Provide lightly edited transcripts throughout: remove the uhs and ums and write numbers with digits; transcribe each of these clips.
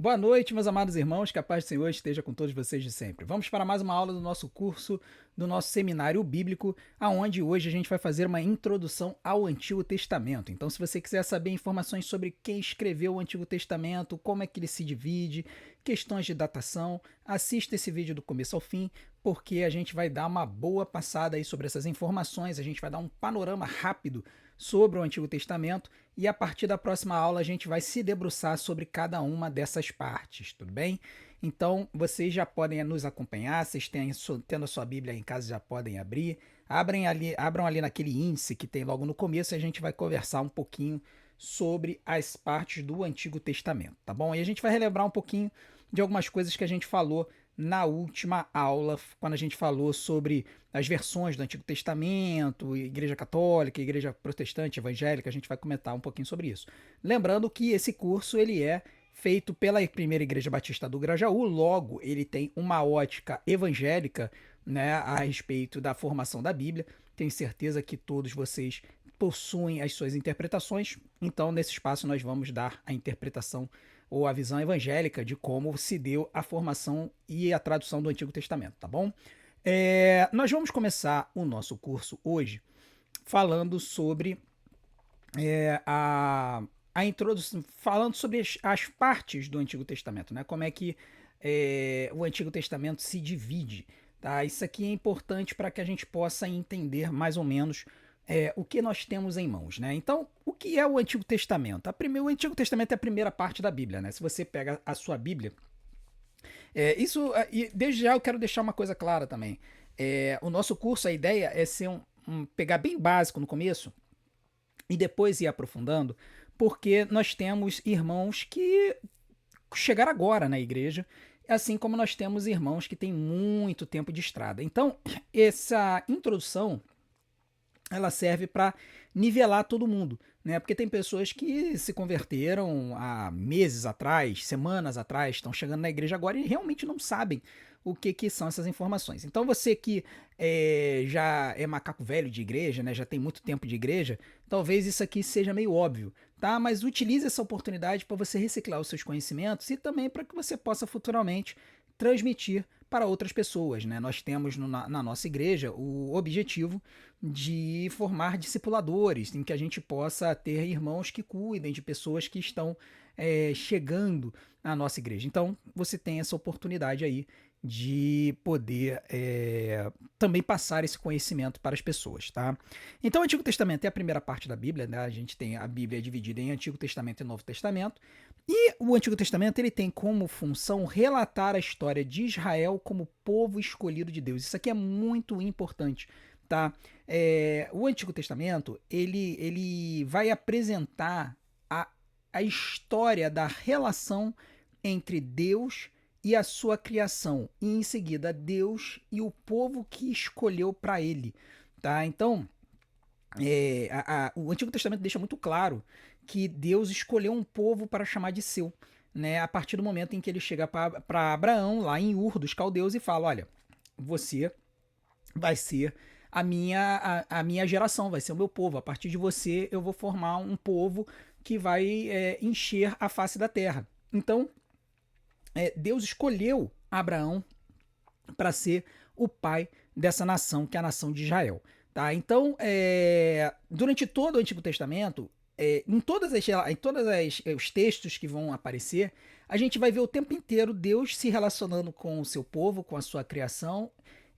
Boa noite, meus amados irmãos, que a paz do Senhor esteja com todos vocês de sempre. Vamos para mais uma aula do nosso curso, do nosso seminário bíblico, aonde hoje a gente vai fazer uma introdução ao Antigo Testamento. Então, se você quiser saber informações sobre quem escreveu o Antigo Testamento, como é que ele se divide, questões de datação, assista esse vídeo do começo ao fim, porque a gente vai dar uma boa passada aí sobre essas informações, a gente vai dar um panorama rápido sobre o Antigo Testamento e a partir da próxima aula a gente vai se debruçar sobre cada uma dessas partes, tudo bem? Então vocês já podem nos acompanhar, vocês tendo a sua Bíblia aí em casa já podem abrir, abram ali naquele índice que tem logo no começo e a gente vai conversar um pouquinho sobre as partes do Antigo Testamento, tá bom? E a gente vai relembrar um pouquinho de algumas coisas que a gente falou na última aula, quando a gente falou sobre as versões do Antigo Testamento, Igreja Católica, Igreja Protestante, Evangélica, a gente vai comentar um pouquinho sobre isso. Lembrando que esse curso ele é feito pela primeira Igreja Batista do Grajaú, logo ele tem uma ótica evangélica, né, a respeito da formação da Bíblia. Tenho certeza que todos vocês possuem as suas interpretações, então nesse espaço nós vamos dar a interpretação ou a visão evangélica de como se deu a formação e a tradução do Antigo Testamento, tá bom? Nós vamos começar o nosso curso hoje falando sobre a introdução, falando sobre as partes do Antigo Testamento, né? Como é que o Antigo Testamento se divide, tá? Isso aqui é importante para que a gente possa entender mais ou menos o que nós temos em mãos, né? Então, o que é o Antigo Testamento? O Antigo Testamento é a primeira parte da Bíblia, né? Se você pega a sua Bíblia, e desde já eu quero deixar uma coisa clara também. O nosso curso, a ideia é ser pegar bem básico no começo e depois ir aprofundando, porque nós temos irmãos que chegaram agora na igreja, assim como nós temos irmãos que têm muito tempo de estrada. Então, essa introdução ela serve para nivelar todo mundo, né? Porque tem pessoas que se converteram há meses atrás, semanas atrás, estão chegando na igreja agora e realmente não sabem o que são essas informações. Então você que já é macaco velho de igreja, né? Já tem muito tempo de igreja, talvez isso aqui seja meio óbvio, tá? Mas utilize essa oportunidade para você reciclar os seus conhecimentos e também para que você possa futuramente transmitir para outras pessoas, né? Nós temos na nossa igreja o objetivo de formar discipuladores, em que a gente possa ter irmãos que cuidem de pessoas que estão chegando à nossa igreja. Então, você tem essa oportunidade aí de poder também passar esse conhecimento para as pessoas, tá? Então, o Antigo Testamento é a primeira parte da Bíblia, né? A gente tem a Bíblia dividida em Antigo Testamento e Novo Testamento, e o Antigo Testamento ele tem como função relatar a história de Israel como povo escolhido de Deus. Isso aqui é muito importante, tá? O Antigo Testamento ele vai apresentar a história da relação entre Deus e a sua criação, e em seguida Deus e o povo que escolheu para ele, tá? Então, o Antigo Testamento deixa muito claro que Deus escolheu um povo para chamar de seu, né? A partir do momento em que ele chega para Abraão, lá em Ur dos Caldeus, e fala: olha, você vai ser a minha geração, vai ser o meu povo. A partir de você, eu vou formar um povo que vai encher a face da terra. Então, Deus escolheu Abraão para ser o pai dessa nação, que é a nação de Israel. Tá? Então, durante todo o Antigo Testamento, em todos os textos que vão aparecer, a gente vai ver o tempo inteiro Deus se relacionando com o seu povo, com a sua criação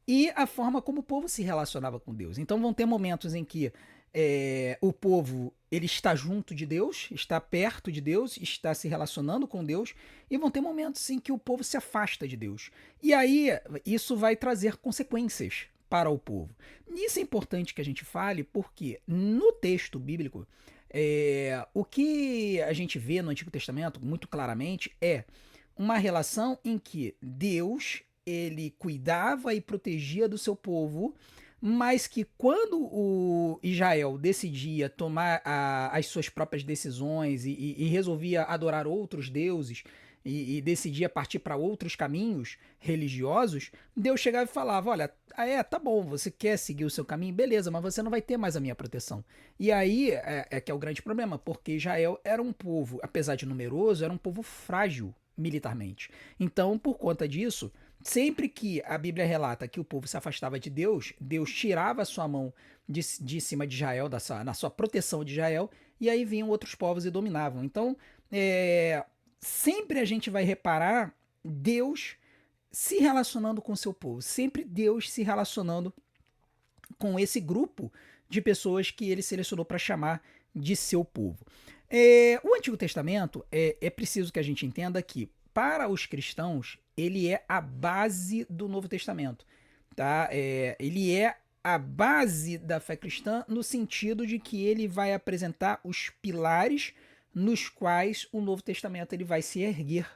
e a forma como o povo se relacionava com Deus. Então vão ter momentos em que o povo ele está junto de Deus, está perto de Deus, está se relacionando com Deus, e vão ter momentos em que o povo se afasta de Deus. E aí isso vai trazer consequências para o povo. E isso é importante que a gente fale, porque no texto bíblico, o que a gente vê no Antigo Testamento muito claramente é uma relação em que Deus ele cuidava e protegia do seu povo, mas que quando o Israel decidia tomar as suas próprias decisões e resolvia adorar outros deuses e decidia partir para outros caminhos religiosos, Deus chegava e falava: olha, tá bom, você quer seguir o seu caminho, beleza, mas você não vai ter mais a minha proteção. E aí que é o grande problema, porque Israel era um povo, apesar de numeroso, era um povo frágil, militarmente. Então, por conta disso, sempre que a Bíblia relata que o povo se afastava de Deus, Deus tirava a sua mão de cima de Israel, na sua proteção de Israel, e aí vinham outros povos e dominavam. Então, sempre a gente vai reparar Deus se relacionando com o seu povo, sempre Deus se relacionando com esse grupo de pessoas que ele selecionou para chamar de seu povo. O Antigo Testamento, é preciso que a gente entenda que, para os cristãos, ele é a base do Novo Testamento. Tá? Ele é a base da fé cristã no sentido de que ele vai apresentar os pilares nos quais o Novo Testamento ele vai se erguer.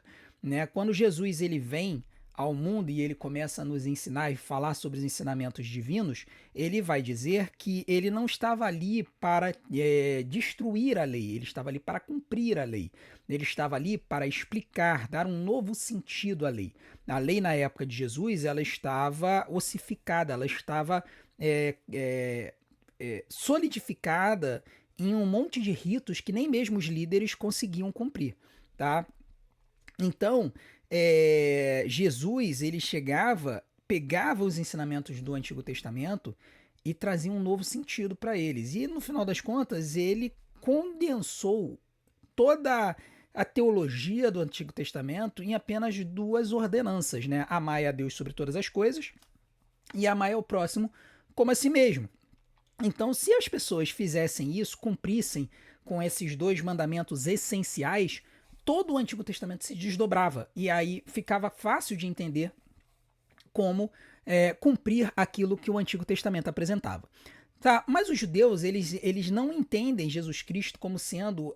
Né? Quando Jesus ele vem ao mundo e ele começa a nos ensinar e falar sobre os ensinamentos divinos, ele vai dizer que ele não estava ali para destruir a lei, ele estava ali para cumprir a lei. Ele estava ali para explicar, dar um novo sentido à lei. A lei na época de Jesus, ela estava ossificada, ela estava solidificada em um monte de ritos que nem mesmo os líderes conseguiam cumprir, tá? Então, Jesus, ele chegava, pegava os ensinamentos do Antigo Testamento e trazia um novo sentido para eles. E, no final das contas, ele condensou toda a teologia do Antigo Testamento em apenas duas ordenanças, né? Amar a Deus sobre todas as coisas e amar ao próximo como a si mesmo. Então, se as pessoas fizessem isso, cumprissem com esses dois mandamentos essenciais, todo o Antigo Testamento se desdobrava e aí ficava fácil de entender como cumprir aquilo que o Antigo Testamento apresentava. Tá, mas os judeus, eles não entendem Jesus Cristo como sendo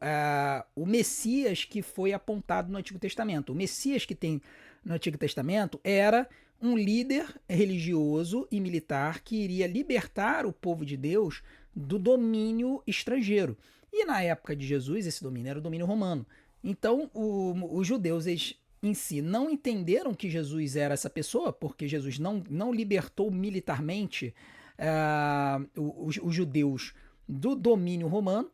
o Messias que foi apontado no Antigo Testamento. O Messias que tem no Antigo Testamento era um líder religioso e militar que iria libertar o povo de Deus do domínio estrangeiro. E na época de Jesus, esse domínio era o domínio romano. Então, os judeus em si não entenderam que Jesus era essa pessoa, porque Jesus não libertou militarmente os judeus do domínio romano.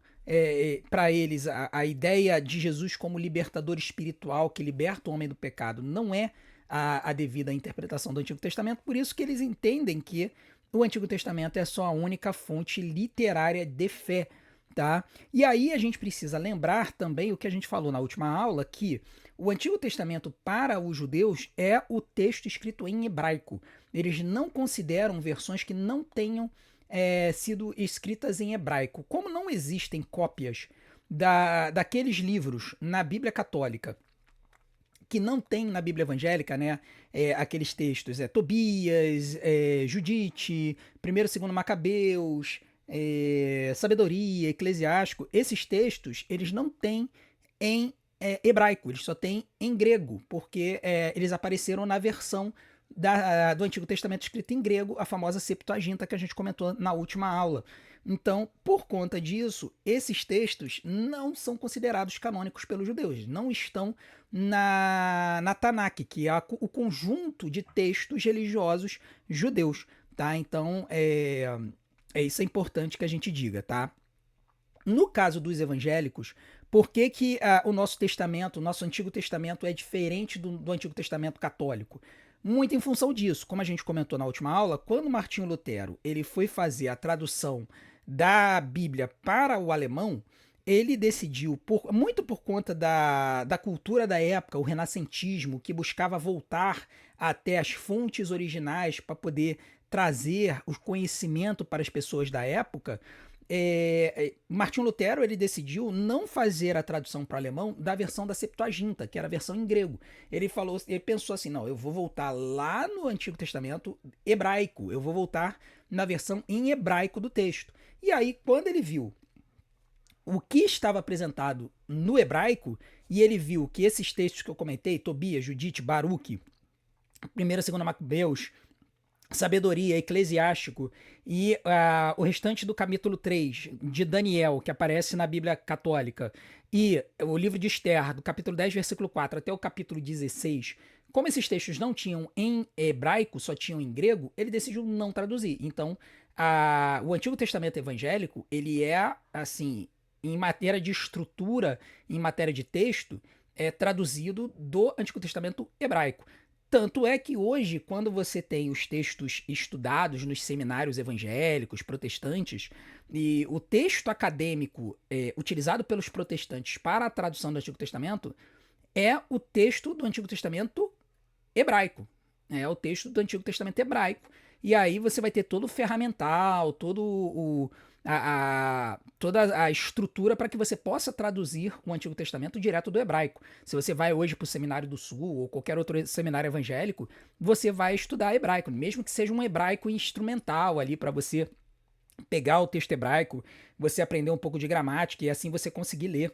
Para eles, a ideia de Jesus como libertador espiritual que liberta o homem do pecado não é a devida interpretação do Antigo Testamento, por isso que eles entendem que o Antigo Testamento é só a única fonte literária de fé. Tá? E aí a gente precisa lembrar também o que a gente falou na última aula, que o Antigo Testamento para os judeus é o texto escrito em hebraico. Eles não consideram versões que não tenham sido escritas em hebraico. Como não existem cópias daqueles livros na Bíblia Católica, que não tem na Bíblia Evangélica, né? Aqueles textos, Tobias, Judite, 1º e 2º Macabeus, Sabedoria, Eclesiástico, esses textos, eles não têm em hebraico, eles só têm em grego, porque eles apareceram na versão do Antigo Testamento escrita em grego, a famosa Septuaginta que a gente comentou na última aula. Então, por conta disso, esses textos não são considerados canônicos pelos judeus, não estão na Tanakh, que é o conjunto de textos religiosos judeus, tá? Então, isso é importante que a gente diga, tá? No caso dos evangélicos, por que o nosso testamento, o nosso Antigo Testamento é diferente do Antigo Testamento católico? Muito em função disso, como a gente comentou na última aula, quando Martinho Lutero ele foi fazer a tradução da Bíblia para o alemão, ele decidiu, muito por conta da cultura da época, o renascentismo, que buscava voltar até as fontes originais para poder trazer o conhecimento para as pessoas da época, Martinho Lutero ele decidiu não fazer a tradução para o alemão da versão da Septuaginta, que era a versão em grego. Ele pensou assim, não, eu vou voltar lá no Antigo Testamento hebraico, eu vou voltar na versão em hebraico do texto. E aí, quando ele viu o que estava apresentado no hebraico, e ele viu que esses textos que eu comentei, Tobias, Judite, Baruque, 1º e 2º Macabeus, Sabedoria, Eclesiástico e o restante do capítulo 3 de Daniel, que aparece na Bíblia Católica, e o livro de Esther, do capítulo 10, versículo 4 até o capítulo 16, como esses textos não tinham em hebraico, só tinham em grego, ele decidiu não traduzir. Então, o Antigo Testamento evangélico, ele é, assim, em matéria de estrutura, em matéria de texto, traduzido do Antigo Testamento hebraico. Tanto é que hoje, quando você tem os textos estudados nos seminários evangélicos, protestantes, e o texto acadêmico utilizado pelos protestantes para a tradução do Antigo Testamento é o texto do Antigo Testamento hebraico. É o texto do Antigo Testamento hebraico. E aí você vai ter todo o ferramental, toda a estrutura para que você possa traduzir o Antigo Testamento direto do hebraico. Se você vai hoje para o Seminário do Sul ou qualquer outro seminário evangélico, você vai estudar hebraico, mesmo que seja um hebraico instrumental ali para você pegar o texto hebraico, você aprender um pouco de gramática e assim você conseguir ler.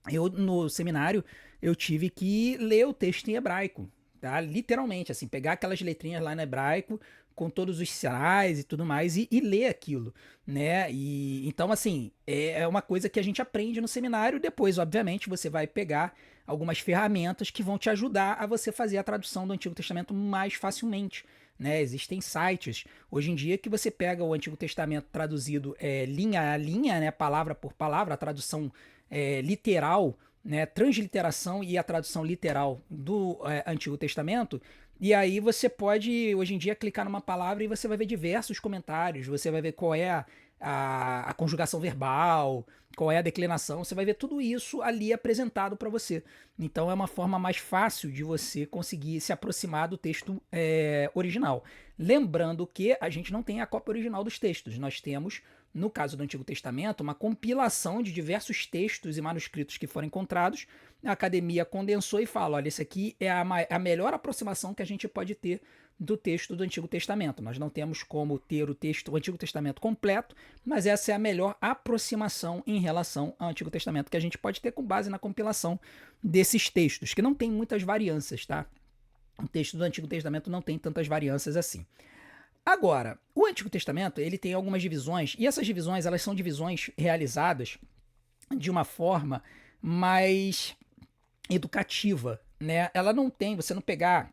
Eu, no seminário, eu tive que ler o texto em hebraico, tá? Literalmente, assim, pegar aquelas letrinhas lá no hebraico, com todos os sinais e tudo mais, e ler aquilo, né? E, então, assim, é uma coisa que a gente aprende no seminário, depois, obviamente, você vai pegar algumas ferramentas que vão te ajudar a você fazer a tradução do Antigo Testamento mais facilmente. Né, existem sites hoje em dia que você pega o Antigo Testamento traduzido linha a linha, né, palavra por palavra, a tradução literal, né, transliteração e a tradução literal do Antigo Testamento. E aí você pode, hoje em dia, clicar numa palavra e você vai ver diversos comentários, você vai ver qual é a conjugação verbal, qual é a declinação, você vai ver tudo isso ali apresentado para você. Então é uma forma mais fácil de você conseguir se aproximar do texto original. Lembrando que a gente não tem a cópia original dos textos, nós temos, no caso do Antigo Testamento, uma compilação de diversos textos e manuscritos que foram encontrados. A academia condensou e fala: olha, isso aqui é a melhor aproximação que a gente pode ter do texto do Antigo Testamento. Nós não temos como ter o Antigo Testamento completo, mas essa é a melhor aproximação em relação ao Antigo Testamento que a gente pode ter com base na compilação desses textos, que não tem muitas variâncias, tá? O texto do Antigo Testamento não tem tantas variâncias assim. Agora, o Antigo Testamento, ele tem algumas divisões, e essas divisões, elas são divisões realizadas de uma forma mais educativa, né? Ela não tem, você não pegar,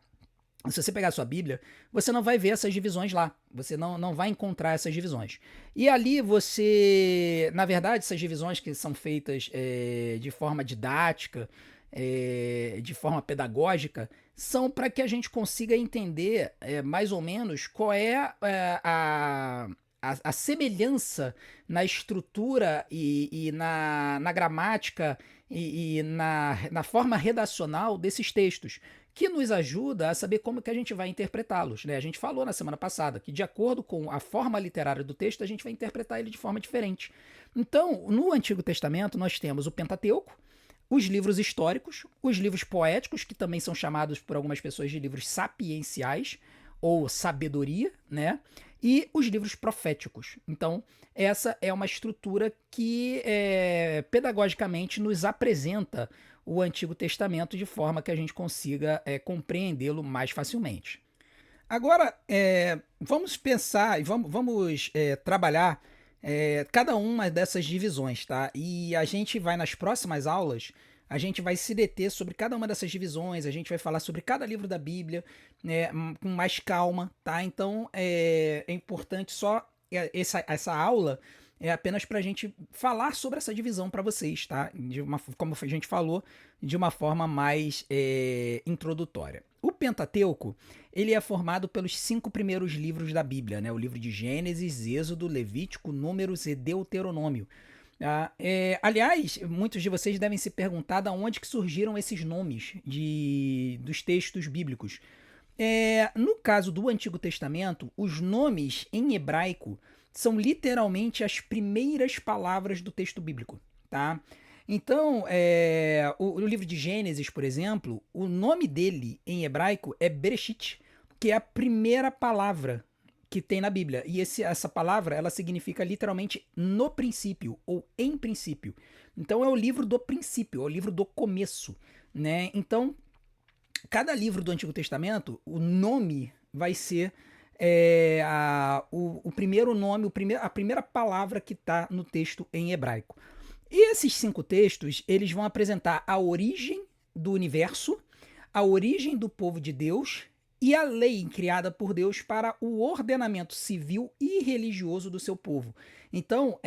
se você pegar a sua Bíblia, você não vai ver essas divisões lá, você não vai encontrar essas divisões. E ali você, na verdade, essas divisões que são feitas de forma didática, de forma pedagógica, são para que a gente consiga entender mais ou menos qual é a semelhança na estrutura e na gramática e na forma redacional desses textos, que nos ajuda a saber como que a gente vai interpretá-los. Né? A gente falou na semana passada que, de acordo com a forma literária do texto, a gente vai interpretar ele de forma diferente. Então, no Antigo Testamento, nós temos o Pentateuco, os livros históricos, os livros poéticos, que também são chamados por algumas pessoas de livros sapienciais, ou sabedoria, né? E os livros proféticos. Então, essa é uma estrutura que pedagogicamente nos apresenta o Antigo Testamento de forma que a gente consiga compreendê-lo mais facilmente. Agora, vamos pensar e vamos trabalhar cada uma dessas divisões, tá? E a gente vai, nas próximas aulas, a gente vai se deter sobre cada uma dessas divisões, a gente vai falar sobre cada livro da Bíblia, né, com mais calma, tá? Então é importante só essa aula é apenas para a gente falar sobre essa divisão para vocês, tá? Como a gente falou, de uma forma mais introdutória. O Pentateuco, ele é formado pelos 5 primeiros livros da Bíblia, né? O livro de Gênesis, Êxodo, Levítico, Números e Deuteronômio. Aliás, muitos de vocês devem se perguntar de onde que surgiram esses nomes dos textos bíblicos. No caso do Antigo Testamento, os nomes em hebraico são literalmente as primeiras palavras do texto bíblico, tá? Então, o livro de Gênesis, por exemplo, o nome dele em hebraico é Bereshit, que é a primeira palavra que tem na Bíblia. E essa palavra, ela significa literalmente no princípio, ou em princípio. Então é o livro do princípio, é o livro do começo, né? Então, cada livro do Antigo Testamento, o nome vai ser o primeiro nome, a primeira palavra que está no texto em hebraico. E esses 5 textos, eles vão apresentar a origem do universo, a origem do povo de Deus e a lei criada por Deus para o ordenamento civil e religioso do seu povo. Então,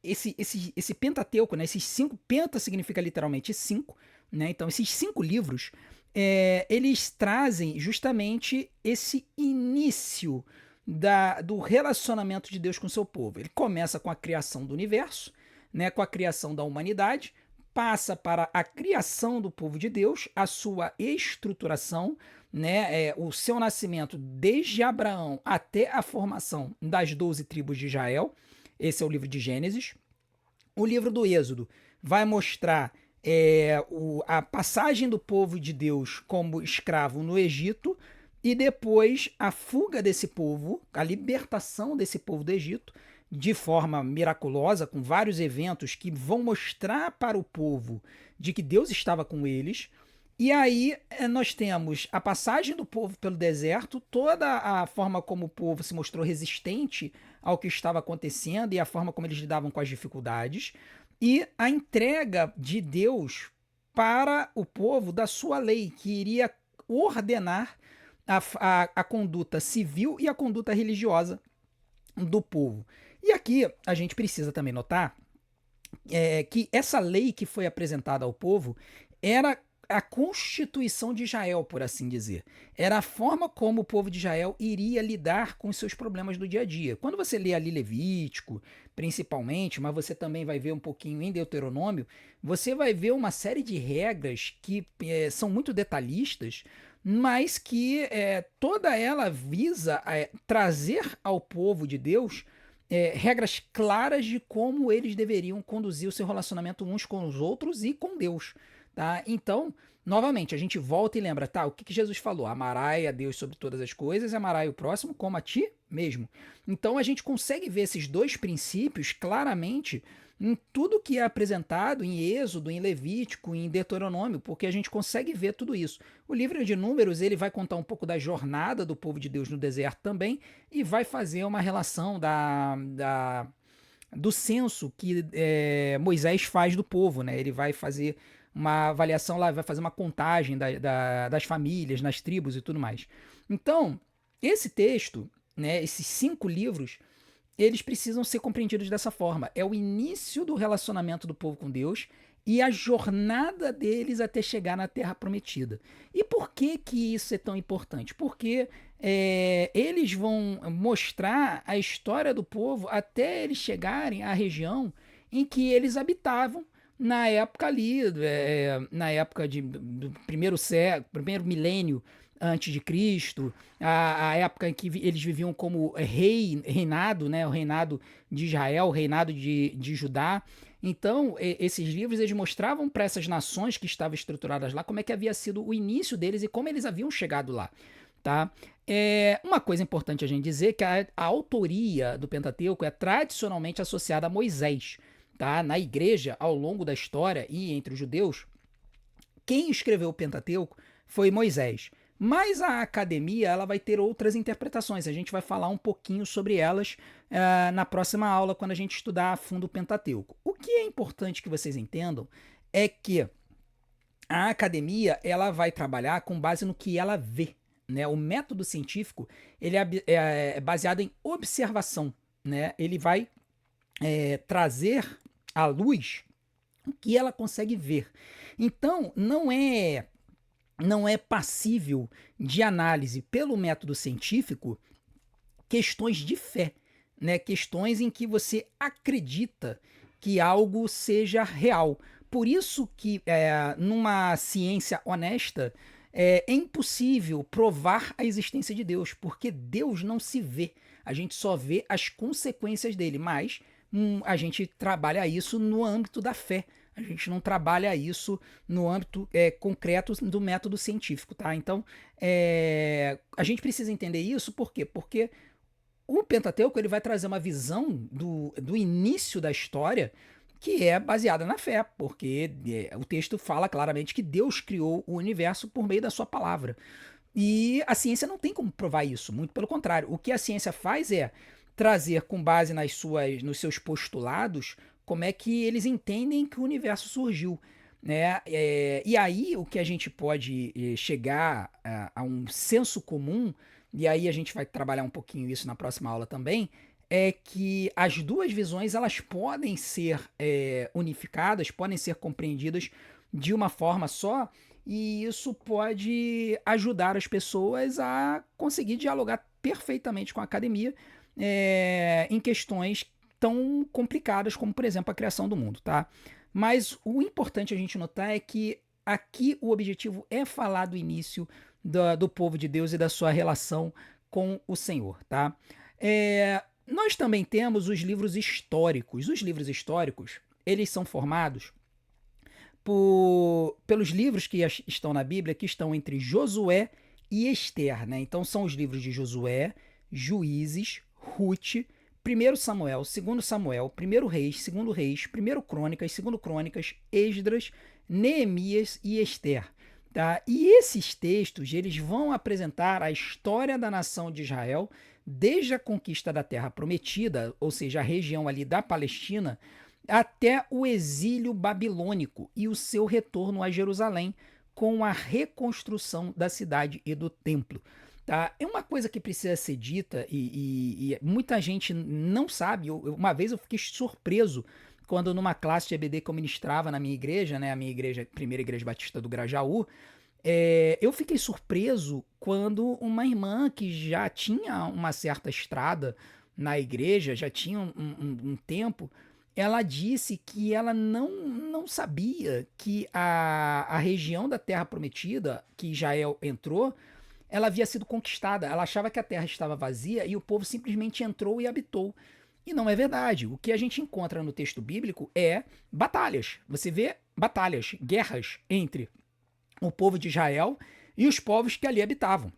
esse Pentateuco, né, esses 5, penta significa literalmente 5, né? Então, esses 5 livros, eles trazem justamente esse início do relacionamento de Deus com o seu povo. Ele começa com a criação do universo, né, com a criação da humanidade, passa para a criação do povo de Deus, a sua estruturação, né, o seu nascimento desde Abraão até a formação das 12 tribos de Israel. Esse é o livro de Gênesis. O livro do Êxodo vai mostrar a passagem do povo de Deus como escravo no Egito e depois a fuga desse povo, a libertação desse povo do Egito de forma miraculosa, com vários eventos que vão mostrar para o povo de que Deus estava com eles. E aí nós temos a passagem do povo pelo deserto, toda a forma como o povo se mostrou resistente ao que estava acontecendo e a forma como eles lidavam com as dificuldades, e a entrega de Deus para o povo da sua lei, que iria ordenar a conduta civil e a conduta religiosa do povo. E aqui a gente precisa também notar que essa lei que foi apresentada ao povo era a constituição de Israel, por assim dizer. Era a forma como o povo de Israel iria lidar com os seus problemas do dia a dia. Quando você lê ali Levítico, principalmente, mas você também vai ver um pouquinho em Deuteronômio, você vai ver uma série de regras que são muito detalhistas, mas que toda ela visa trazer ao povo de Deus regras claras de como eles deveriam conduzir o seu relacionamento uns com os outros e com Deus. Tá? Então, novamente, a gente volta e lembra, tá? O que Jesus falou? Amarás a Deus sobre todas as coisas e amarás o próximo como a ti mesmo. Então, a gente consegue ver esses dois princípios claramente em tudo que é apresentado em Êxodo, em Levítico, em Deuteronômio, porque a gente consegue ver tudo isso. O livro de Números ele vai contar um pouco da jornada do povo de Deus no deserto também e vai fazer uma relação do censo que Moisés faz do povo, né? Ele vai fazer uma avaliação lá, vai fazer uma contagem das famílias, nas tribos e tudo mais. Então, esse texto, né, esses 5 livros, eles precisam ser compreendidos dessa forma. É o início do relacionamento do povo com Deus e a jornada deles até chegar na Terra Prometida. E por que que isso é tão importante? Porque eles vão mostrar a história do povo até eles chegarem à região em que eles habitavam na época ali, na época do primeiro milênio antes de Cristo, a época em que eles viviam como reinado, né, o reinado de Israel, o reinado de Judá. Então, esses livros eles mostravam para essas nações que estavam estruturadas lá como é que havia sido o início deles e como eles haviam chegado lá. Tá? Uma coisa importante a gente dizer é que a autoria do Pentateuco é tradicionalmente associada a Moisés. Tá? Na igreja, ao longo da história e entre os judeus, quem escreveu o Pentateuco foi Moisés. Mas a academia ela vai ter outras interpretações. A gente vai falar um pouquinho sobre elas na próxima aula, quando a gente estudar a fundo o Pentateuco. O que é importante que vocês entendam é que a academia ela vai trabalhar com base no que ela vê. Né? O método científico ele é baseado em observação. Né? Ele vai trazer à luz o que ela consegue ver. Então, não é passível de análise pelo método científico questões de fé, né? Questões em que você acredita que algo seja real. Por isso que numa ciência honesta é impossível provar a existência de Deus, porque Deus não se vê. A gente só vê as consequências dele, mas a gente trabalha isso no âmbito da fé. A gente não trabalha isso no âmbito concreto do método científico, tá? Então, a gente precisa entender isso, por quê? Porque o Pentateuco ele vai trazer uma visão do início da história que é baseada na fé, porque o texto fala claramente que Deus criou o universo por meio da sua palavra. E a ciência não tem como provar isso, muito pelo contrário. O que a ciência faz é trazer com base nos seus postulados como é que eles entendem que o universo surgiu. Né? E aí o que a gente pode chegar a um senso comum, e aí a gente vai trabalhar um pouquinho isso na próxima aula também, é que as duas visões elas podem ser unificadas, podem ser compreendidas de uma forma só, e isso pode ajudar as pessoas a conseguir dialogar perfeitamente com a academia em questões tão complicadas como, por exemplo, a criação do mundo, tá? Mas o importante a gente notar é que aqui o objetivo é falar do início do povo de Deus e da sua relação com o Senhor, tá? Nós também temos os livros históricos. Os livros históricos, eles são formados pelos livros que estão na Bíblia, que estão entre Josué e Ester, né? Então são os livros de Josué, Juízes, Rute, 1 Samuel, 2 Samuel, 1 Reis, 2 Reis, 1 Crônicas, 2 Crônicas, Esdras, Neemias e Ester. Tá? E esses textos eles vão apresentar a história da nação de Israel desde a conquista da Terra Prometida, ou seja, a região ali da Palestina, até o exílio babilônico e o seu retorno a Jerusalém com a reconstrução da cidade e do templo. Tá? É uma coisa que precisa ser dita e muita gente não sabe. Uma vez eu fiquei surpreso quando numa classe de EBD que eu ministrava na minha igreja, né, a minha igreja, primeira igreja batista do Grajaú, eu fiquei surpreso quando uma irmã que já tinha uma certa estrada na igreja, já tinha um tempo, ela disse que ela não sabia que a região da Terra Prometida, que Israel entrou, ela havia sido conquistada. Ela achava que a terra estava vazia e o povo simplesmente entrou e habitou. E não é verdade. O que a gente encontra no texto bíblico é batalhas. Você vê batalhas, guerras entre o povo de Israel e os povos que ali habitavam.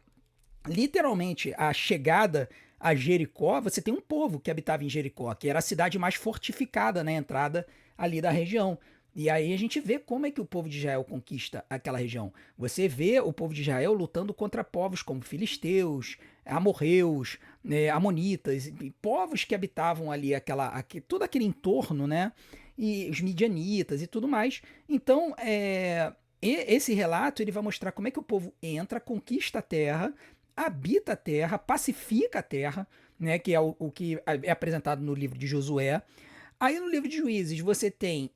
Literalmente, a chegada a Jericó, você tem um povo que habitava em Jericó, que era a cidade mais fortificada na entrada ali da região. E aí a gente vê como é que o povo de Israel conquista aquela região. Você vê o povo de Israel lutando contra povos como filisteus, amorreus, amonitas, povos que habitavam ali todo aquele entorno, né? E os midianitas e tudo mais. Então, esse relato ele vai mostrar como é que o povo entra, conquista a terra, habita a terra, pacifica a terra, né? Que é o que é apresentado no livro de Josué. Aí no livro de Juízes você tem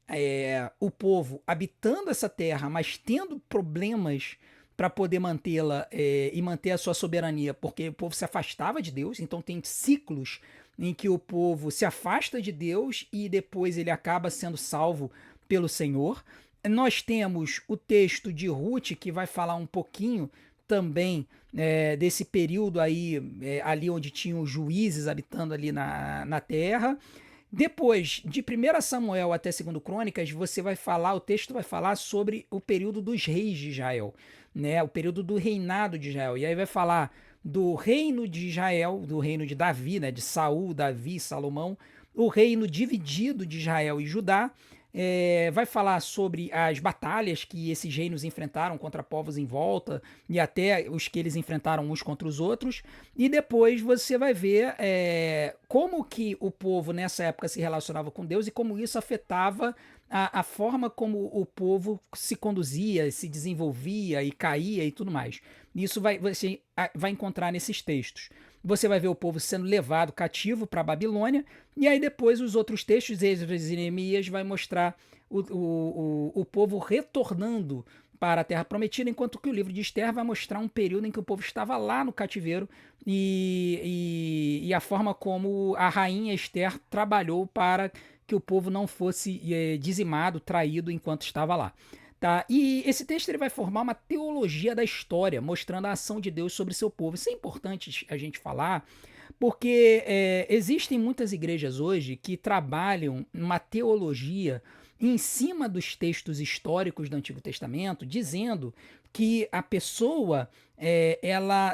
o povo habitando essa terra, mas tendo problemas para poder mantê-la e manter a sua soberania, porque o povo se afastava de Deus, então tem ciclos em que o povo se afasta de Deus e depois ele acaba sendo salvo pelo Senhor. Nós temos o texto de Ruth, que vai falar um pouquinho também desse período aí, ali onde tinham os juízes habitando ali na terra. Depois, de 1 Samuel até 2 Crônicas, o texto vai falar sobre o período dos reis de Israel, né? O período do reinado de Israel. E aí vai falar do reino de Israel, do reino de Davi, né? De Saul, Davi, Salomão, o reino dividido de Israel e Judá. Vai falar sobre as batalhas que esses reinos enfrentaram contra povos em volta e até os que eles enfrentaram uns contra os outros. E depois você vai ver como que o povo nessa época se relacionava com Deus e como isso afetava a forma como o povo se conduzia, se desenvolvia e caía e tudo mais. Isso você vai encontrar nesses textos. Você vai ver o povo sendo levado cativo para a Babilônia, e aí depois os outros textos, Esdras e Neemias, vai mostrar o povo retornando para a Terra Prometida, enquanto que o livro de Ester vai mostrar um período em que o povo estava lá no cativeiro e a forma como a rainha Ester trabalhou para que o povo não fosse dizimado, traído enquanto estava lá. Tá? E esse texto ele vai formar uma teologia da história, mostrando a ação de Deus sobre seu povo. Isso é importante a gente falar, porque existem muitas igrejas hoje que trabalham uma teologia em cima dos textos históricos do Antigo Testamento, dizendo que a pessoa,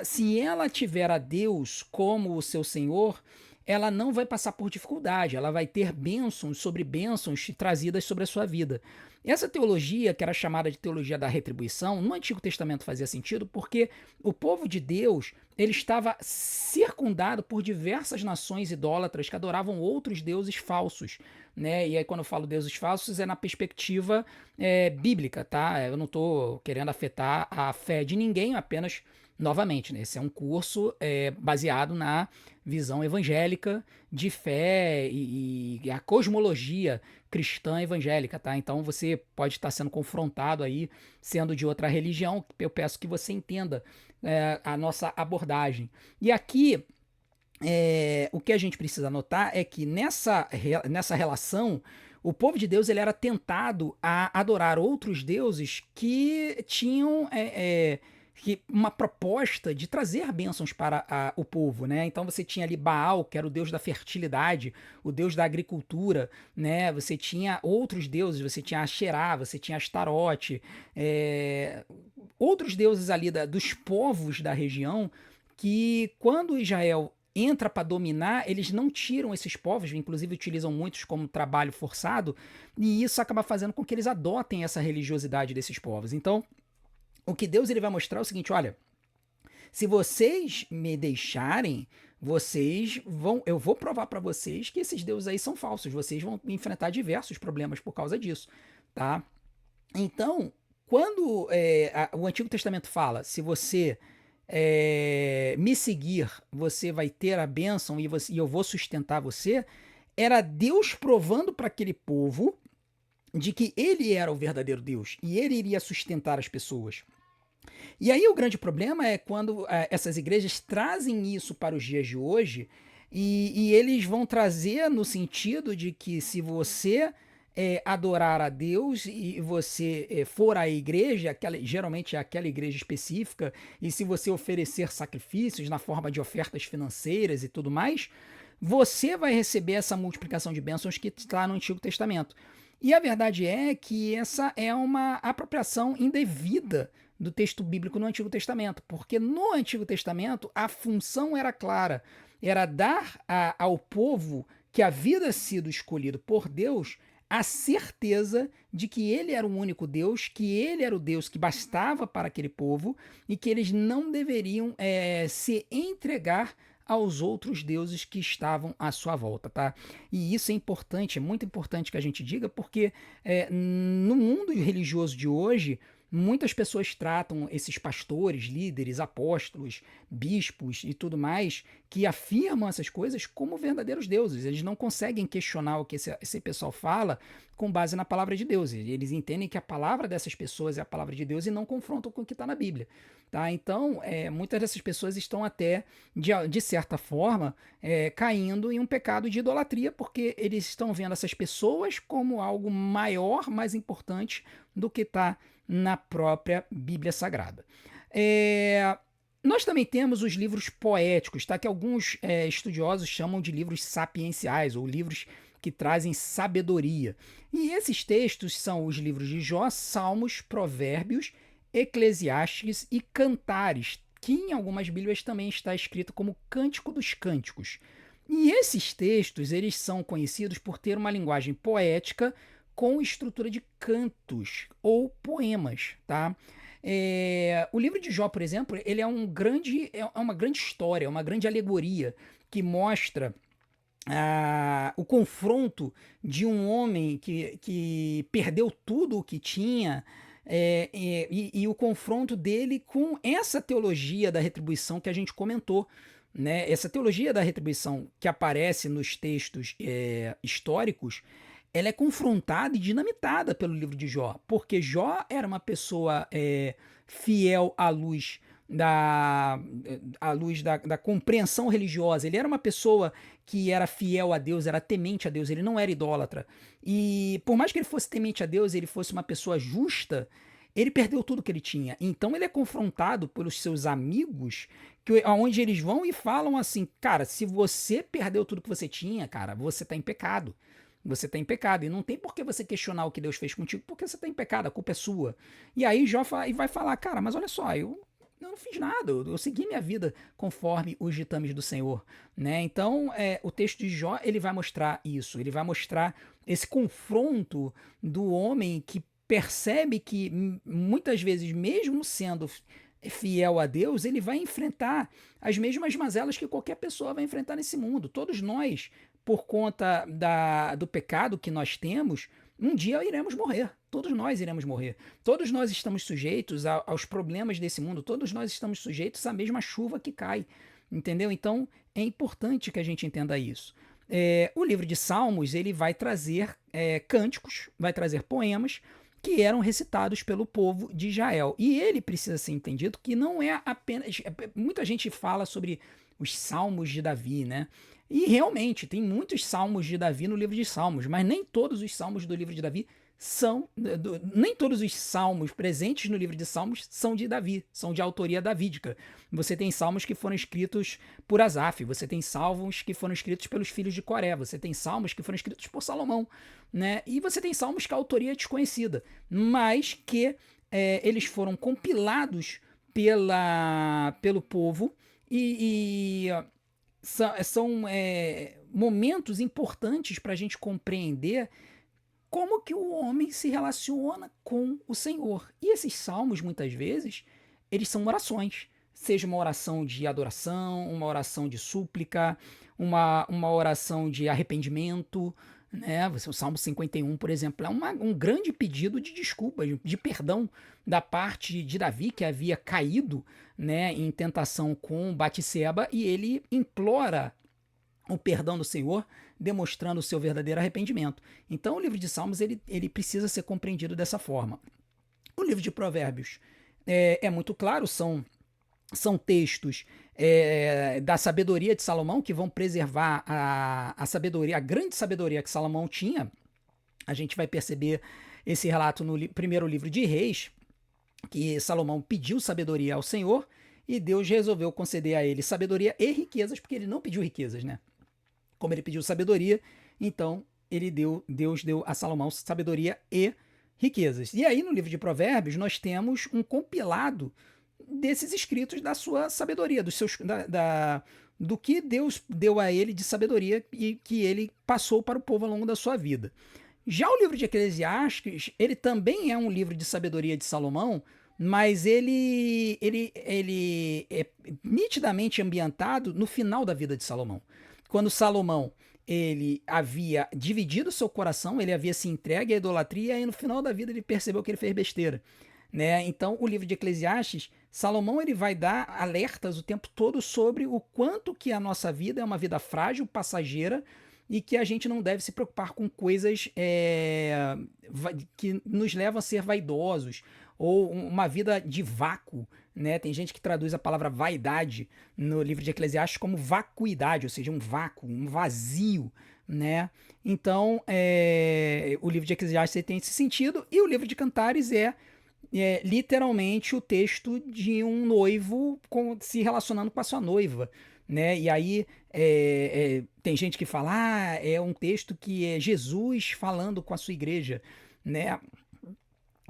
se ela tiver a Deus como o seu Senhor, ela não vai passar por dificuldade, ela vai ter bênçãos sobre bênçãos trazidas sobre a sua vida. Essa teologia, que era chamada de teologia da retribuição, no Antigo Testamento fazia sentido porque o povo de Deus ele estava circundado por diversas nações idólatras que adoravam outros deuses falsos, né? E aí quando eu falo deuses falsos é na perspectiva bíblica, tá? Eu não estou querendo afetar a fé de ninguém, apenas novamente, né? Esse é um curso baseado na visão evangélica de fé e a cosmologia cristã evangélica, tá? Então você pode estar sendo confrontado aí, sendo de outra religião. Eu peço que você entenda a nossa abordagem. E aqui, o que a gente precisa notar é que nessa relação, o povo de Deus ele era tentado a adorar outros deuses que tinham uma proposta de trazer bênçãos para o povo, né? Então você tinha ali Baal, que era o deus da fertilidade, o deus da agricultura, né? Você tinha outros deuses, você tinha Asherá, você tinha Astarote, outros deuses ali dos povos da região que quando Israel entra para dominar, eles não tiram esses povos, inclusive utilizam muitos como trabalho forçado, e isso acaba fazendo com que eles adotem essa religiosidade desses povos. Então, o que Deus ele vai mostrar é o seguinte, olha, se vocês me deixarem, eu vou provar para vocês que esses deuses aí são falsos, vocês vão enfrentar diversos problemas por causa disso, tá? Então, quando o Antigo Testamento fala, se você me seguir, você vai ter a bênção e eu vou sustentar você, era Deus provando para aquele povo de que ele era o verdadeiro Deus e ele iria sustentar as pessoas. E aí o grande problema é quando essas igrejas trazem isso para os dias de hoje e eles vão trazer no sentido de que se você adorar a Deus e você for à igreja, geralmente é aquela igreja específica, e se você oferecer sacrifícios na forma de ofertas financeiras e tudo mais, você vai receber essa multiplicação de bênçãos que está no Antigo Testamento. E a verdade é que essa é uma apropriação indevida do texto bíblico no Antigo Testamento, porque no Antigo Testamento a função era clara, era dar ao povo que havia sido escolhido por Deus a certeza de que ele era o único Deus, que ele era o Deus que bastava para aquele povo e que eles não deveriam se entregar aos outros deuses que estavam à sua volta, tá? E isso é importante, é muito importante que a gente diga, porque no mundo religioso de hoje, muitas pessoas tratam esses pastores, líderes, apóstolos, bispos e tudo mais, que afirmam essas coisas como verdadeiros deuses. Eles não conseguem questionar o que esse pessoal fala com base na palavra de Deus. Eles entendem que a palavra dessas pessoas é a palavra de Deus e não confrontam com o que está na Bíblia. Tá? Então, muitas dessas pessoas estão até, de certa forma, caindo em um pecado de idolatria, porque eles estão vendo essas pessoas como algo maior, mais importante do que está na própria Bíblia Sagrada. Nós também temos os livros poéticos, tá? Que alguns estudiosos chamam de livros sapienciais, ou livros que trazem sabedoria. E esses textos são os livros de Jó, Salmos, Provérbios, Eclesiastes e Cantares, que em algumas Bíblias também está escrito como Cântico dos Cânticos. E esses textos, eles são conhecidos por ter uma linguagem poética com estrutura de cantos ou poemas, tá? O livro de Jó, por exemplo, ele é uma grande história, uma grande alegoria que mostra o confronto de um homem que perdeu tudo o que tinha e o confronto dele com essa teologia da retribuição que a gente comentou. Né? Essa teologia da retribuição que aparece nos textos históricos, ela é confrontada e dinamitada pelo livro de Jó, porque Jó era uma pessoa fiel à luz da compreensão religiosa. Ele era uma pessoa que era fiel a Deus, era temente a Deus, ele não era idólatra. E por mais que ele fosse temente a Deus, ele fosse uma pessoa justa, ele perdeu tudo que ele tinha. Então ele é confrontado pelos seus amigos, onde eles vão e falam assim, cara, se você perdeu tudo que você tinha, cara, você está em pecado. Você está em pecado. E não tem por que você questionar o que Deus fez contigo, porque você está em pecado, a culpa é sua. E aí Jó vai falar, cara, mas olha só, eu não fiz nada, eu segui minha vida conforme os ditames do Senhor. Né? Então, o texto de Jó, ele vai mostrar isso, ele vai mostrar esse confronto do homem que percebe que muitas vezes, mesmo sendo fiel a Deus, ele vai enfrentar as mesmas mazelas que qualquer pessoa vai enfrentar nesse mundo. Todos nós, por conta do pecado que nós temos, um dia iremos morrer. Todos nós iremos morrer. Todos nós estamos sujeitos aos problemas desse mundo. Todos nós estamos sujeitos à mesma chuva que cai. Entendeu? Então, é importante que a gente entenda isso. o livro de Salmos ele vai trazer cânticos, vai trazer poemas que eram recitados pelo povo de Israel. E ele precisa ser entendido que não é apenas. Muita gente fala sobre os salmos de Davi, né? E realmente, tem muitos salmos de Davi no livro de Salmos, mas nem todos os salmos do livro de Davi são. Nem todos os salmos presentes no livro de Salmos são de Davi, são de autoria davídica. Você tem salmos que foram escritos por Asaf, você tem salmos que foram escritos pelos filhos de Coré, você tem salmos que foram escritos por Salomão, né? E você tem salmos que a autoria é desconhecida, mas que eles foram compilados pelo povo e são momentos importantes para a gente compreender como que o homem se relaciona com o Senhor. E esses salmos, muitas vezes, eles são orações. Seja uma oração de adoração, uma oração de súplica, uma oração de arrependimento, né? O Salmo 51, por exemplo, é um grande pedido de desculpa, de perdão da parte de Davi, que havia caído, né, em tentação com Batseba, e ele implora o perdão do Senhor, demonstrando o seu verdadeiro arrependimento. Então o livro de Salmos ele precisa ser compreendido dessa forma. O livro de Provérbios é muito claro, são textos da sabedoria de Salomão que vão preservar a sabedoria, a grande sabedoria que Salomão tinha. A gente vai perceber esse relato no primeiro livro de Reis, que Salomão pediu sabedoria ao Senhor e Deus resolveu conceder a ele sabedoria e riquezas, porque ele não pediu riquezas, né? Como ele pediu sabedoria, então Deus deu a Salomão sabedoria e riquezas. E aí no livro de Provérbios nós temos um compilado desses escritos da sua sabedoria, do que Deus deu a ele de sabedoria e que ele passou para o povo ao longo da sua vida. Já o livro de Eclesiastes, ele também é um livro de sabedoria de Salomão, mas ele é nitidamente ambientado no final da vida de Salomão. Quando Salomão ele havia dividido seu coração, ele havia se entregue à idolatria e no final da vida ele percebeu que ele fez besteira, né? Então o livro de Eclesiastes, Salomão ele vai dar alertas o tempo todo sobre o quanto que a nossa vida é uma vida frágil, passageira, e que a gente não deve se preocupar com coisas que nos levam a ser vaidosos, ou uma vida de vácuo, né? Tem gente que traduz a palavra vaidade no livro de Eclesiastes como vacuidade, ou seja, um vácuo, um vazio, né? Então, o livro de Eclesiastes tem esse sentido, e o livro de Cantares é literalmente o texto de um noivo se relacionando com a sua noiva, né? E aí tem gente que fala, é um texto que é Jesus falando com a sua igreja, né?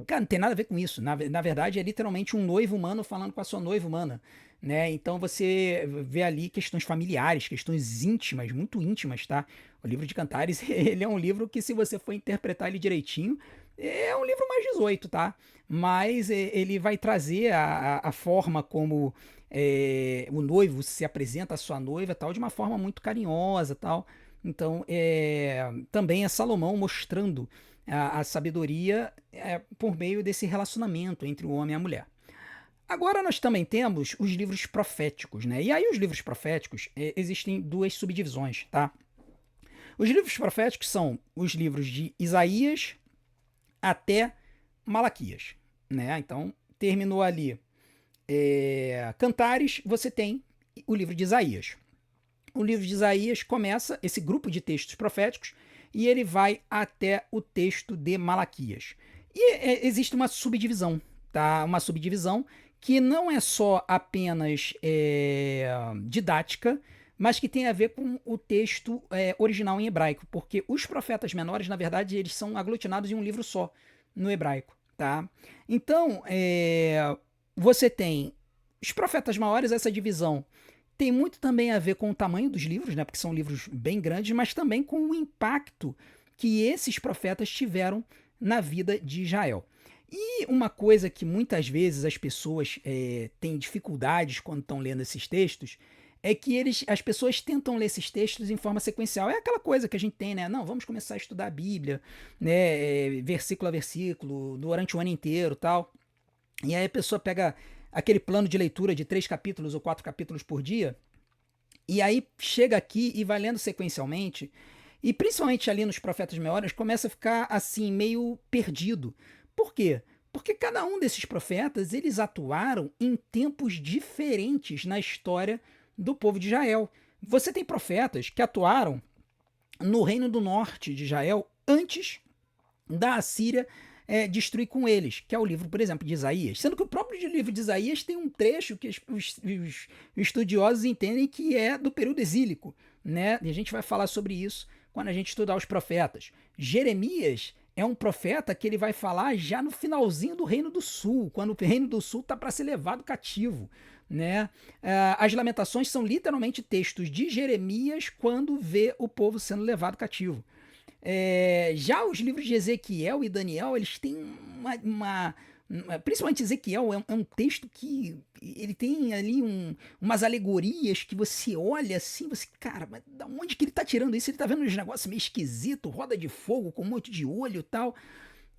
Cara, não tem nada a ver com isso. Na verdade, é literalmente um noivo humano falando com a sua noiva humana, né? Então você vê ali questões familiares, questões íntimas, muito íntimas, tá? O livro de Cantares, ele é um livro que, se você for interpretar ele direitinho, é um livro mais 18, tá? Mas ele vai trazer a forma como o noivo se apresenta à sua noiva, tal, de uma forma muito carinhosa, tal. Então, também é Salomão mostrando a sabedoria por meio desse relacionamento entre o homem e a mulher. Agora nós também temos os livros proféticos, né? E aí os livros proféticos, existem duas subdivisões, tá? Os livros proféticos são os livros de Isaías até Malaquias, né? Então, terminou ali Cantares, você tem o livro de Isaías. O livro de Isaías começa esse grupo de textos proféticos e ele vai até o texto de Malaquias. E existe uma subdivisão, tá? Uma subdivisão que não é só apenas didática, mas que tem a ver com o texto original em hebraico, porque os profetas menores, na verdade, eles são aglutinados em um livro só, no hebraico, tá? Então, você tem os profetas maiores, essa divisão tem muito também a ver com o tamanho dos livros, né? Porque são livros bem grandes, mas também com o impacto que esses profetas tiveram na vida de Israel. E uma coisa que muitas vezes as pessoas têm dificuldades quando estão lendo esses textos é que as pessoas tentam ler esses textos em forma sequencial. É aquela coisa que a gente tem, né? Não, vamos começar a estudar a Bíblia, né? Versículo a versículo, durante o ano inteiro, tal. E aí a pessoa pega aquele plano de leitura de 3 capítulos ou 4 capítulos por dia E aí chega aqui e vai lendo sequencialmente, e principalmente ali nos profetas maiores, começa a ficar assim, meio perdido. Por quê? Porque cada um desses profetas, eles atuaram em tempos diferentes na história do povo de Israel. Você tem profetas que atuaram no reino do norte de Israel antes da Assíria destruir com eles, que é o livro, por exemplo, de Isaías. Sendo que o próprio livro de Isaías tem um trecho que os estudiosos entendem que é do período exílico, né? E a gente vai falar sobre isso quando a gente estudar os profetas. Jeremias é um profeta que ele vai falar já no finalzinho do Reino do Sul, quando o Reino do Sul está para ser levado cativo. Né? As Lamentações são literalmente textos de Jeremias quando vê o povo sendo levado cativo. Já os livros de Ezequiel e Daniel, eles têm principalmente Ezequiel é um texto que ele tem ali umas alegorias que você olha assim, você, cara, mas da onde que ele tá tirando isso? Ele tá vendo uns negócios meio esquisito, roda de fogo com um monte de olho e tal.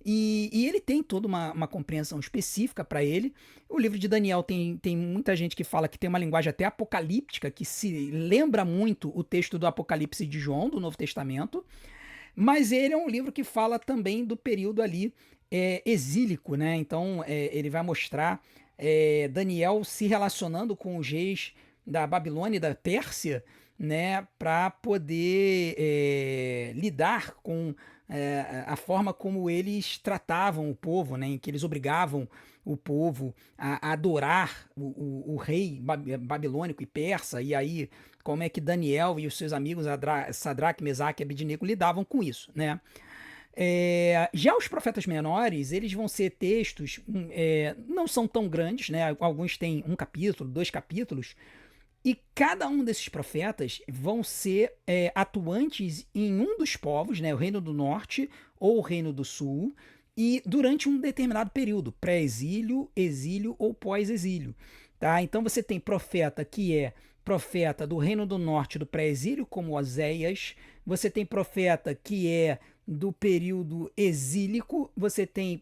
E ele tem toda uma compreensão específica para ele. O livro de Daniel tem muita gente que fala que tem uma linguagem até apocalíptica, que se lembra muito o texto do Apocalipse de João, do Novo Testamento. Mas ele é um livro que fala também do período ali exílico, né? Então ele vai mostrar Daniel se relacionando com os reis da Babilônia e da Pérsia, né? Para poder lidar com a forma como eles tratavam o povo, né? Em que eles obrigavam o povo a adorar o rei babilônico e persa, e aí como é que Daniel e os seus amigos Sadraque, Mesaque e Abednego lidavam com isso, né? Já os profetas menores, eles vão ser textos, não são tão grandes, né? Alguns têm um capítulo, 2 capítulos, e cada um desses profetas vão ser atuantes em um dos povos, né? O Reino do Norte ou o Reino do Sul, e durante um determinado período, pré-exílio, exílio ou pós-exílio. Tá? Então você tem profeta que é profeta do Reino do Norte do pré-exílio, como Oséias, você tem profeta que é do período exílico, você tem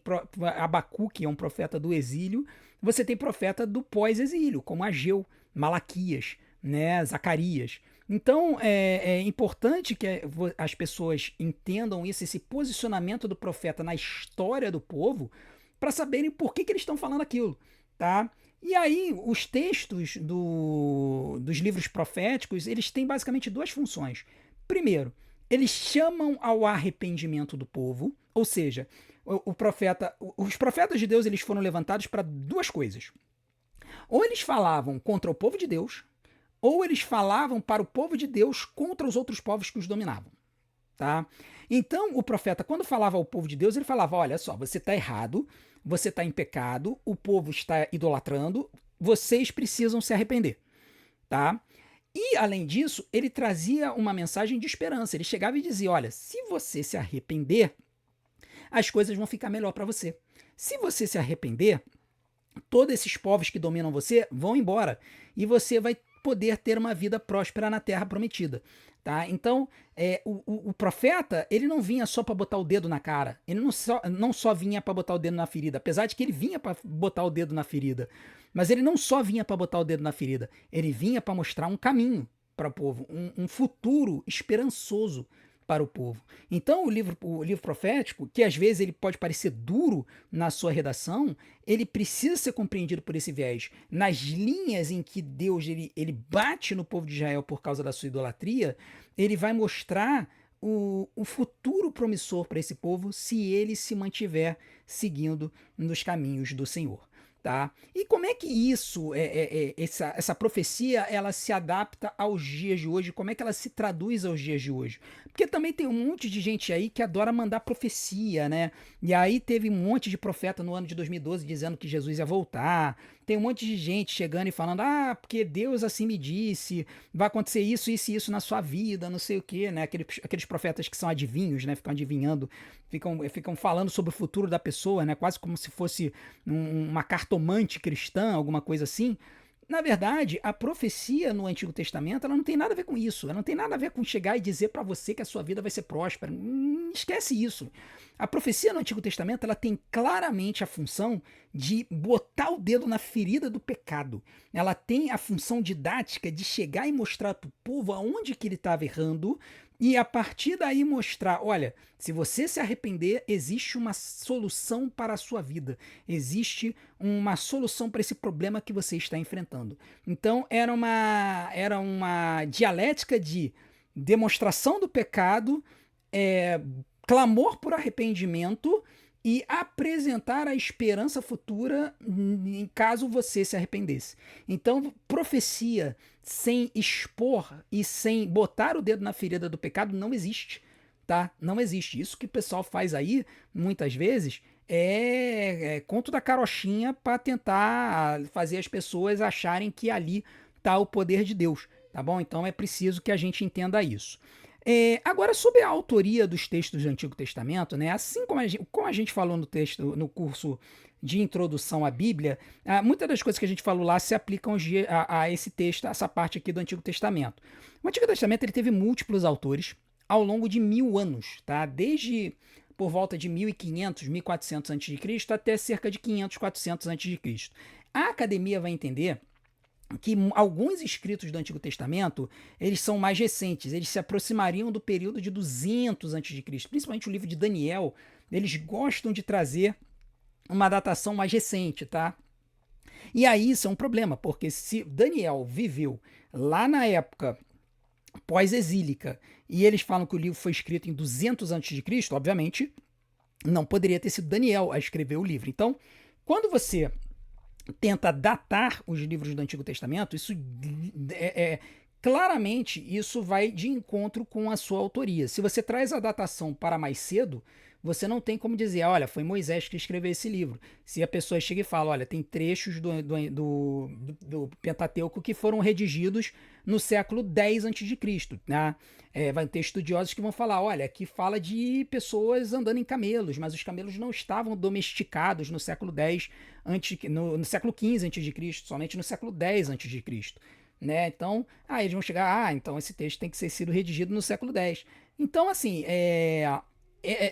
Abacuque, que é um profeta do exílio, você tem profeta do pós-exílio, como Ageu, Malaquias, né, Zacarias. Então é importante que as pessoas entendam isso, esse posicionamento do profeta na história do povo, para saberem por que eles estão falando aquilo. Tá? E aí, os textos dos livros proféticos, eles têm basicamente 2 funções. Primeiro, eles chamam ao arrependimento do povo, ou seja, os profetas de Deus eles foram levantados para 2 coisas. Ou eles falavam contra o povo de Deus, ou eles falavam para o povo de Deus contra os outros povos que os dominavam. Tá? Então, o profeta, quando falava ao povo de Deus, ele falava: olha só, você está errado, você está em pecado, o povo está idolatrando, vocês precisam se arrepender. Tá? E, além disso, ele trazia uma mensagem de esperança. Ele chegava e dizia: olha, se você se arrepender, as coisas vão ficar melhor para você. Se você se arrepender, todos esses povos que dominam você vão embora e você vai poder ter uma vida próspera na terra prometida. Tá? Então, o profeta, ele não vinha só para botar o dedo na cara, ele não só vinha para botar o dedo na ferida, apesar de que ele vinha para botar o dedo na ferida, mas ele não só vinha para botar o dedo na ferida, ele vinha para mostrar um caminho para o povo, um futuro esperançoso para o povo. Então o livro profético, que às vezes ele pode parecer duro na sua redação, ele precisa ser compreendido por esse viés. Nas linhas em que Deus ele bate no povo de Israel por causa da sua idolatria, ele vai mostrar o futuro promissor para esse povo se ele se mantiver seguindo nos caminhos do Senhor. Tá? E como é que essa profecia, ela se adapta aos dias de hoje? Como é que ela se traduz aos dias de hoje? Porque também tem um monte de gente aí que adora mandar profecia, né? E aí teve um monte de profeta no ano de 2012 dizendo que Jesus ia voltar. Tem um monte de gente chegando e falando: ah, porque Deus assim me disse, vai acontecer isso, isso e isso na sua vida, não sei o quê, né? Aqueles profetas que são adivinhos, né? Ficam adivinhando, ficam falando sobre o futuro da pessoa, né? Quase como se fosse uma cartomante cristã, alguma coisa assim. Na verdade, a profecia no Antigo Testamento, ela não tem nada a ver com isso. Ela não tem nada a ver com chegar e dizer para você que a sua vida vai ser próspera. Esquece isso. A profecia no Antigo Testamento, ela tem claramente a função de botar o dedo na ferida do pecado. Ela tem a função didática de chegar e mostrar para o povo aonde que ele estava errando e a partir daí mostrar, olha, se você se arrepender, existe uma solução para a sua vida. Existe uma solução para esse problema que você está enfrentando. Então era uma dialética de demonstração do pecado, é, clamor por arrependimento e apresentar a esperança futura em caso você se arrependesse. Então, profecia sem expor e sem botar o dedo na ferida do pecado não existe, tá? Não existe. Isso que o pessoal faz aí, muitas vezes, é conto da carochinha para tentar fazer as pessoas acharem que ali está o poder de Deus, tá bom? Então é preciso que a gente entenda isso. Agora, sobre a autoria dos textos do Antigo Testamento, né, assim como a gente falou no texto, no curso de introdução à Bíblia, muitas das coisas que a gente falou lá se aplicam a esse texto, a essa parte aqui do Antigo Testamento. O Antigo Testamento ele teve múltiplos autores ao longo de 1000 anos, tá? Desde por volta de 1500, 1400 a.C. até cerca de 500, 400 a.C. A academia vai entender que alguns escritos do Antigo Testamento, eles são mais recentes, eles se aproximariam do período de 200 a.C., principalmente o livro de Daniel, eles gostam de trazer uma datação mais recente, tá? E aí isso é um problema, porque se Daniel viveu lá na época pós-exílica e eles falam que o livro foi escrito em 200 a.C., obviamente não poderia ter sido Daniel a escrever o livro. Então, quando você tenta datar os livros do Antigo Testamento, isso claramente isso vai de encontro com a sua autoria. Se você traz a datação para mais cedo, você não tem como dizer, olha, foi Moisés que escreveu esse livro. Se a pessoa chega e fala, olha, tem trechos do Pentateuco que foram redigidos no século X a.C., né? Vai ter estudiosos que vão falar, olha, aqui fala de pessoas andando em camelos, mas os camelos não estavam domesticados no século X, no século XV a.C., somente no século X a.C., né? Então, eles vão chegar, então esse texto tem que ser sido redigido no século X. Então, assim,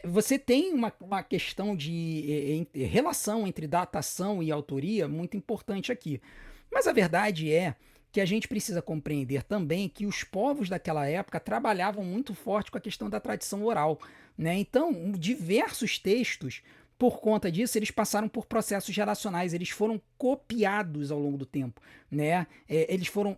você tem uma questão de relação entre datação e autoria muito importante aqui. Mas a verdade é que a gente precisa compreender também que os povos daquela época trabalhavam muito forte com a questão da tradição oral, né? Então, diversos textos, por conta disso, eles passaram por processos geracionais, eles foram copiados ao longo do tempo, né? Eles foram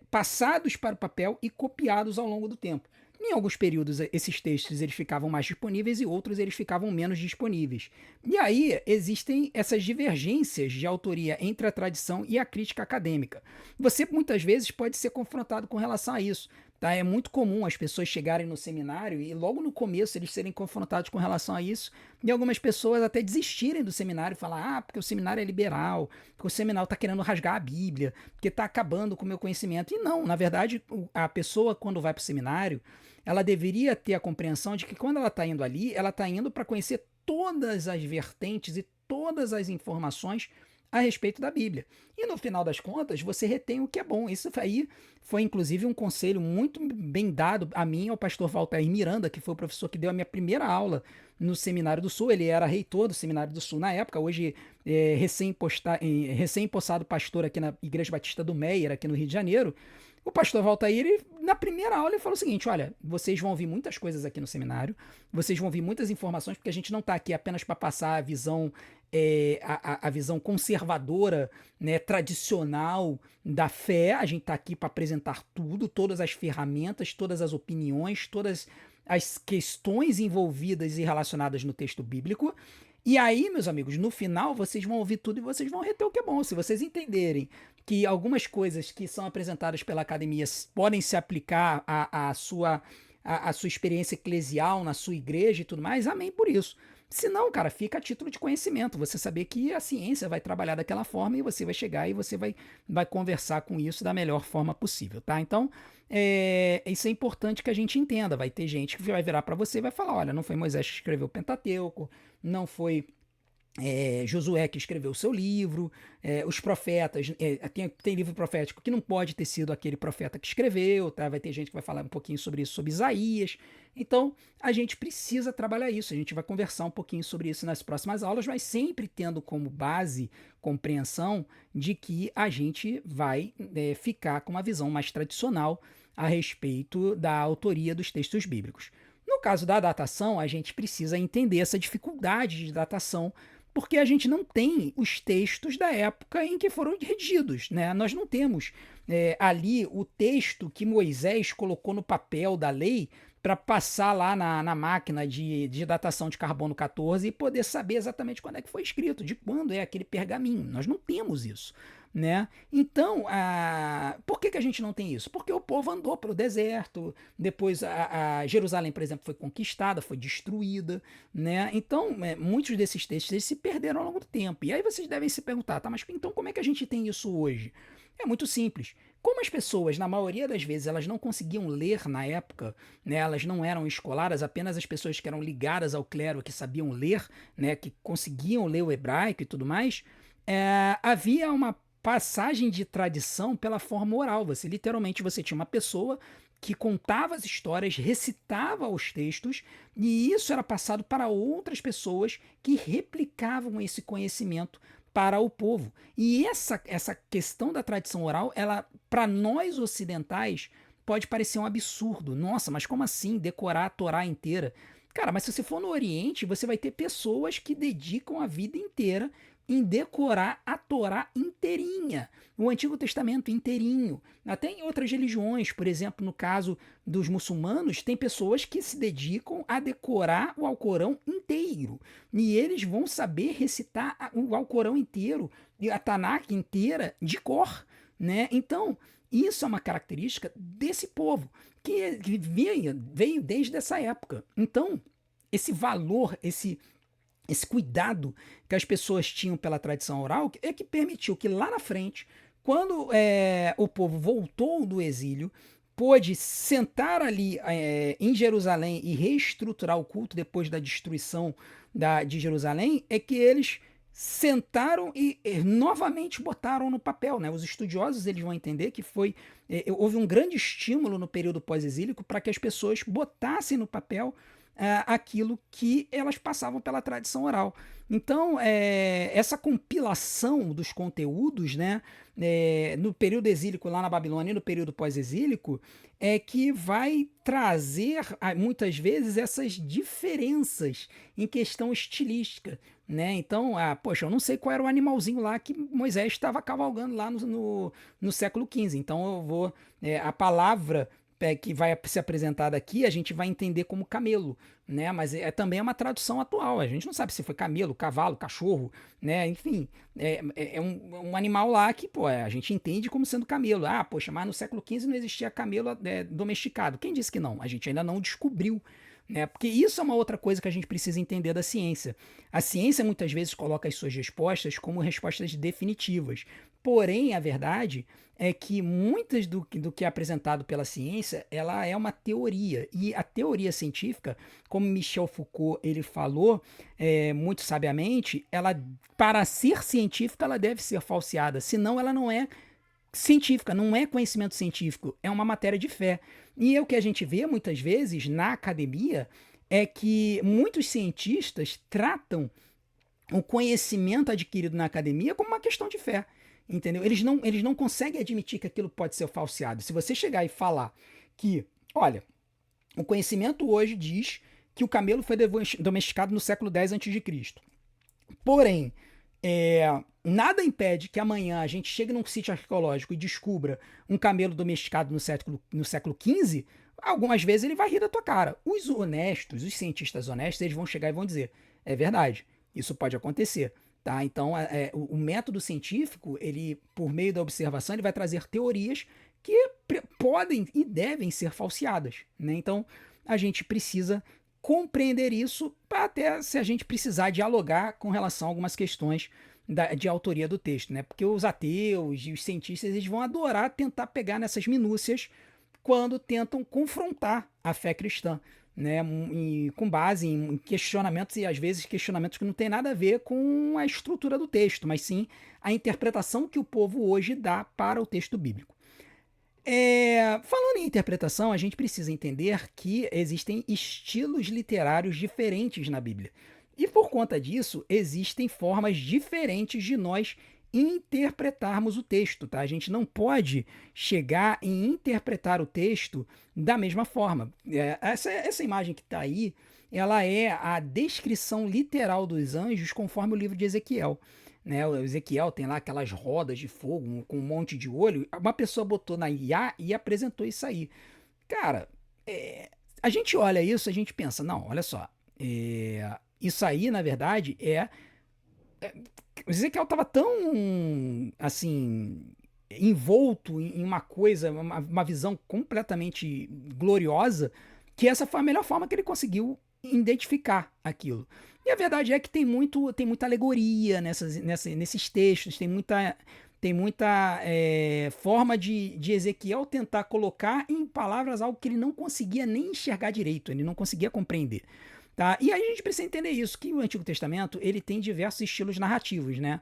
passados para o papel e copiados ao longo do tempo. Em alguns períodos, esses textos eles ficavam mais disponíveis e outros eles ficavam menos disponíveis. E aí existem essas divergências de autoria entre a tradição e a crítica acadêmica. Você muitas vezes pode ser confrontado com relação a isso. Tá? É muito comum as pessoas chegarem no seminário e logo no começo eles serem confrontados com relação a isso e algumas pessoas até desistirem do seminário e falar, porque o seminário é liberal, porque o seminário está querendo rasgar a Bíblia, porque está acabando com o meu conhecimento. E não, na verdade, a pessoa quando vai para o seminário, ela deveria ter a compreensão de que quando ela está indo ali, ela está indo para conhecer todas as vertentes e todas as informações a respeito da Bíblia. E no final das contas, você retém o que é bom. Isso aí foi inclusive um conselho muito bem dado a mim, ao pastor Valtair Miranda, que foi o professor que deu a minha primeira aula no Seminário do Sul. Ele era reitor do Seminário do Sul na época, hoje recém-possado pastor aqui na Igreja Batista do Meier, aqui no Rio de Janeiro. O pastor Valtair, na primeira aula, ele falou o seguinte, olha, vocês vão ouvir muitas coisas aqui no seminário, vocês vão ouvir muitas informações, porque a gente não está aqui apenas para passar a visão, a visão conservadora, né, tradicional da fé, a gente está aqui para apresentar tudo, todas as ferramentas, todas as opiniões, todas as questões envolvidas e relacionadas no texto bíblico. E aí, meus amigos, no final vocês vão ouvir tudo e vocês vão reter o que é bom. Se vocês entenderem que algumas coisas que são apresentadas pela academia podem se aplicar à sua experiência eclesial, na sua igreja e tudo mais, amém por isso. Se não, cara, fica a título de conhecimento. Você saber que a ciência vai trabalhar daquela forma e você vai chegar e você vai conversar com isso da melhor forma possível, tá? Então, isso é importante que a gente entenda. Vai ter gente que vai virar para você e vai falar, olha, não foi Moisés que escreveu o Pentateuco, não foi Josué que escreveu o seu livro, os profetas, tem livro profético que não pode ter sido aquele profeta que escreveu, tá? Vai ter gente que vai falar um pouquinho sobre isso, sobre Isaías. Então, a gente precisa trabalhar isso, a gente vai conversar um pouquinho sobre isso nas próximas aulas, mas sempre tendo como base, compreensão de que a gente vai ficar com uma visão mais tradicional a respeito da autoria dos textos bíblicos. No caso da datação, a gente precisa entender essa dificuldade de datação porque a gente não tem os textos da época em que foram redigidos, né? Nós não temos ali o texto que Moisés colocou no papel da lei para passar lá na máquina de datação de carbono 14 e poder saber exatamente quando é que foi escrito, de quando é aquele pergaminho. Nós não temos isso. Né? Então, por que a gente não tem isso? Porque o povo andou para o deserto, depois a Jerusalém, por exemplo, foi conquistada, foi destruída, né? Então, muitos desses textos eles se perderam ao longo do tempo. E aí vocês devem se perguntar, tá, mas então como é que a gente tem isso hoje? É muito simples. Como as pessoas, na maioria das vezes, elas não conseguiam ler na época, né, elas não eram escolaras, apenas as pessoas que eram ligadas ao clero, que sabiam ler, né, que conseguiam ler o hebraico e tudo mais, havia uma passagem de tradição pela forma oral. Você tinha uma pessoa que contava as histórias, recitava os textos, e isso era passado para outras pessoas que replicavam esse conhecimento para o povo. E essa questão da tradição oral, ela, para nós ocidentais, pode parecer um absurdo. Nossa, mas como assim decorar a Torá inteira? Cara, mas se você for no Oriente, você vai ter pessoas que dedicam a vida inteira em decorar a Torá inteirinha, o Antigo Testamento inteirinho. Até em outras religiões, por exemplo, no caso dos muçulmanos, tem pessoas que se dedicam a decorar o Alcorão inteiro. E eles vão saber recitar o Alcorão inteiro, e a Tanakh inteira, de cor. Né? Então, isso é uma característica desse povo, que veio desde essa época. Então, esse valor, esse cuidado que as pessoas tinham pela tradição oral é que permitiu que lá na frente, quando o povo voltou do exílio, pôde sentar ali em Jerusalém e reestruturar o culto depois da destruição de Jerusalém, é que eles sentaram e novamente botaram no papel. Né? Os estudiosos eles vão entender que houve um grande estímulo no período pós-exílico para que as pessoas botassem no papel aquilo que elas passavam pela tradição oral. Então, essa compilação dos conteúdos, né, no período exílico lá na Babilônia e no período pós-exílico, é que vai trazer, muitas vezes, essas diferenças em questão estilística. Né? Então, poxa, eu não sei qual era o animalzinho lá que Moisés estava cavalgando lá no século XV. Então, eu vou. A palavra que vai ser apresentada aqui, a gente vai entender como camelo, né? Mas também é uma tradução atual. A gente não sabe se foi camelo, cavalo, cachorro, né? Enfim, é um animal lá que, pô, a gente entende como sendo camelo. Poxa, mas no século XV não existia camelo domesticado. Quem disse que não? A gente ainda não descobriu. Né? Porque isso é uma outra coisa que a gente precisa entender da ciência. A ciência muitas vezes coloca as suas respostas como respostas definitivas. Porém, a verdade é que muitas do que é apresentado pela ciência, ela é uma teoria. E a teoria científica, como Michel Foucault ele falou muito sabiamente, ela, para ser científica, ela deve ser falseada. Senão, ela não é científica, não é conhecimento científico, é uma matéria de fé. E o que a gente vê muitas vezes na academia é que muitos cientistas tratam o conhecimento adquirido na academia como uma questão de fé. Entendeu? Eles não conseguem admitir que aquilo pode ser falseado. Se você chegar e falar que, olha, o conhecimento hoje diz que o camelo foi domesticado no século X a.C. Porém, nada impede que amanhã a gente chegue num sítio arqueológico e descubra um camelo domesticado no século XV, algumas vezes ele vai rir da tua cara. Os honestos, os cientistas honestos, eles vão chegar e vão dizer, é verdade, isso pode acontecer. Tá? Então, o método científico, ele, por meio da observação, ele vai trazer teorias que podem e devem ser falseadas. Né? Então, a gente precisa compreender isso para até se a gente precisar dialogar com relação a algumas questões de autoria do texto. Né? Porque os ateus e os cientistas eles vão adorar tentar pegar nessas minúcias quando tentam confrontar a fé cristã. né, e com base em questionamentos e às vezes questionamentos que não tem nada a ver com a estrutura do texto, mas sim a interpretação que o povo hoje dá para o texto bíblico. Falando em interpretação, a gente precisa entender que existem estilos literários diferentes na Bíblia. E por conta disso, existem formas diferentes de nós interpretarmos o texto, tá? A gente não pode chegar e interpretar o texto da mesma forma. Essa imagem que está aí, ela é a descrição literal dos anjos conforme o livro de Ezequiel. Né, o Ezequiel tem lá aquelas rodas de fogo com um monte de olho. Uma pessoa botou na IA e apresentou isso aí. Cara, a gente olha isso, a gente pensa, não, olha só, isso aí, na verdade, o Ezequiel estava tão, assim, envolto em uma coisa, uma visão completamente gloriosa, que essa foi a melhor forma que ele conseguiu identificar aquilo. E a verdade é que tem muita alegoria nesses textos, tem muita forma de Ezequiel tentar colocar em palavras algo que ele não conseguia nem enxergar direito, ele não conseguia compreender. Tá? E aí a gente precisa entender isso, que o Antigo Testamento ele tem diversos estilos narrativos, né?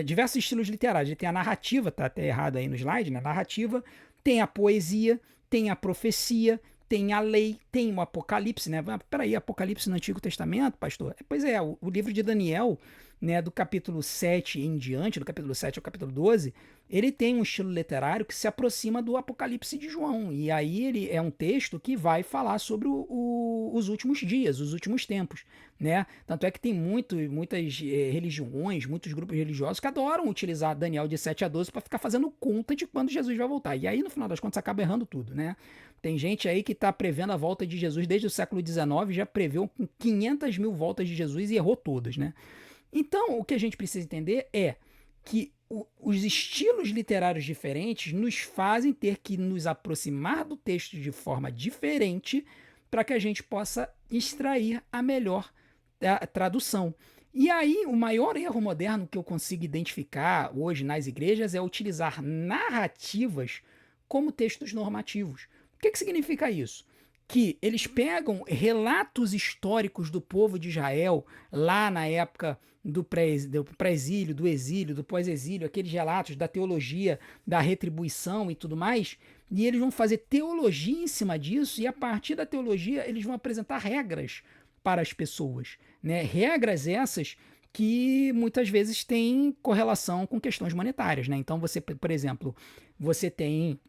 Diversos estilos literários. Ele tem a narrativa, tá até errado aí no slide, né? Narrativa, tem a poesia, tem a profecia, tem a lei, tem o Apocalipse, né? Peraí, Apocalipse no Antigo Testamento, pastor? Pois é, o livro de Daniel, né, do capítulo 7 em diante, do capítulo 7 ao capítulo 12, ele tem um estilo literário que se aproxima do Apocalipse de João. E aí ele é um texto que vai falar sobre os últimos dias, os últimos tempos, né? Tanto é que tem muitas religiões, muitos grupos religiosos que adoram utilizar Daniel de 7 a 12 para ficar fazendo conta de quando Jesus vai voltar. E aí, no final das contas, acaba errando tudo, né? Tem gente aí que está prevendo a volta de Jesus desde o século XIX, já preveu 500 mil voltas de Jesus e errou todas, né? Então, o que a gente precisa entender é que os estilos literários diferentes nos fazem ter que nos aproximar do texto de forma diferente para que a gente possa extrair a melhor tradução. E aí, o maior erro moderno que eu consigo identificar hoje nas igrejas é utilizar narrativas como textos normativos. O que significa isso? Que eles pegam relatos históricos do povo de Israel lá na época do pré-exílio, do exílio, do pós-exílio, aqueles relatos da teologia, da retribuição e tudo mais, e eles vão fazer teologia em cima disso, e a partir da teologia eles vão apresentar regras para as pessoas, né? Regras essas que muitas vezes têm correlação com questões monetárias, né? Então você, por exemplo, você tem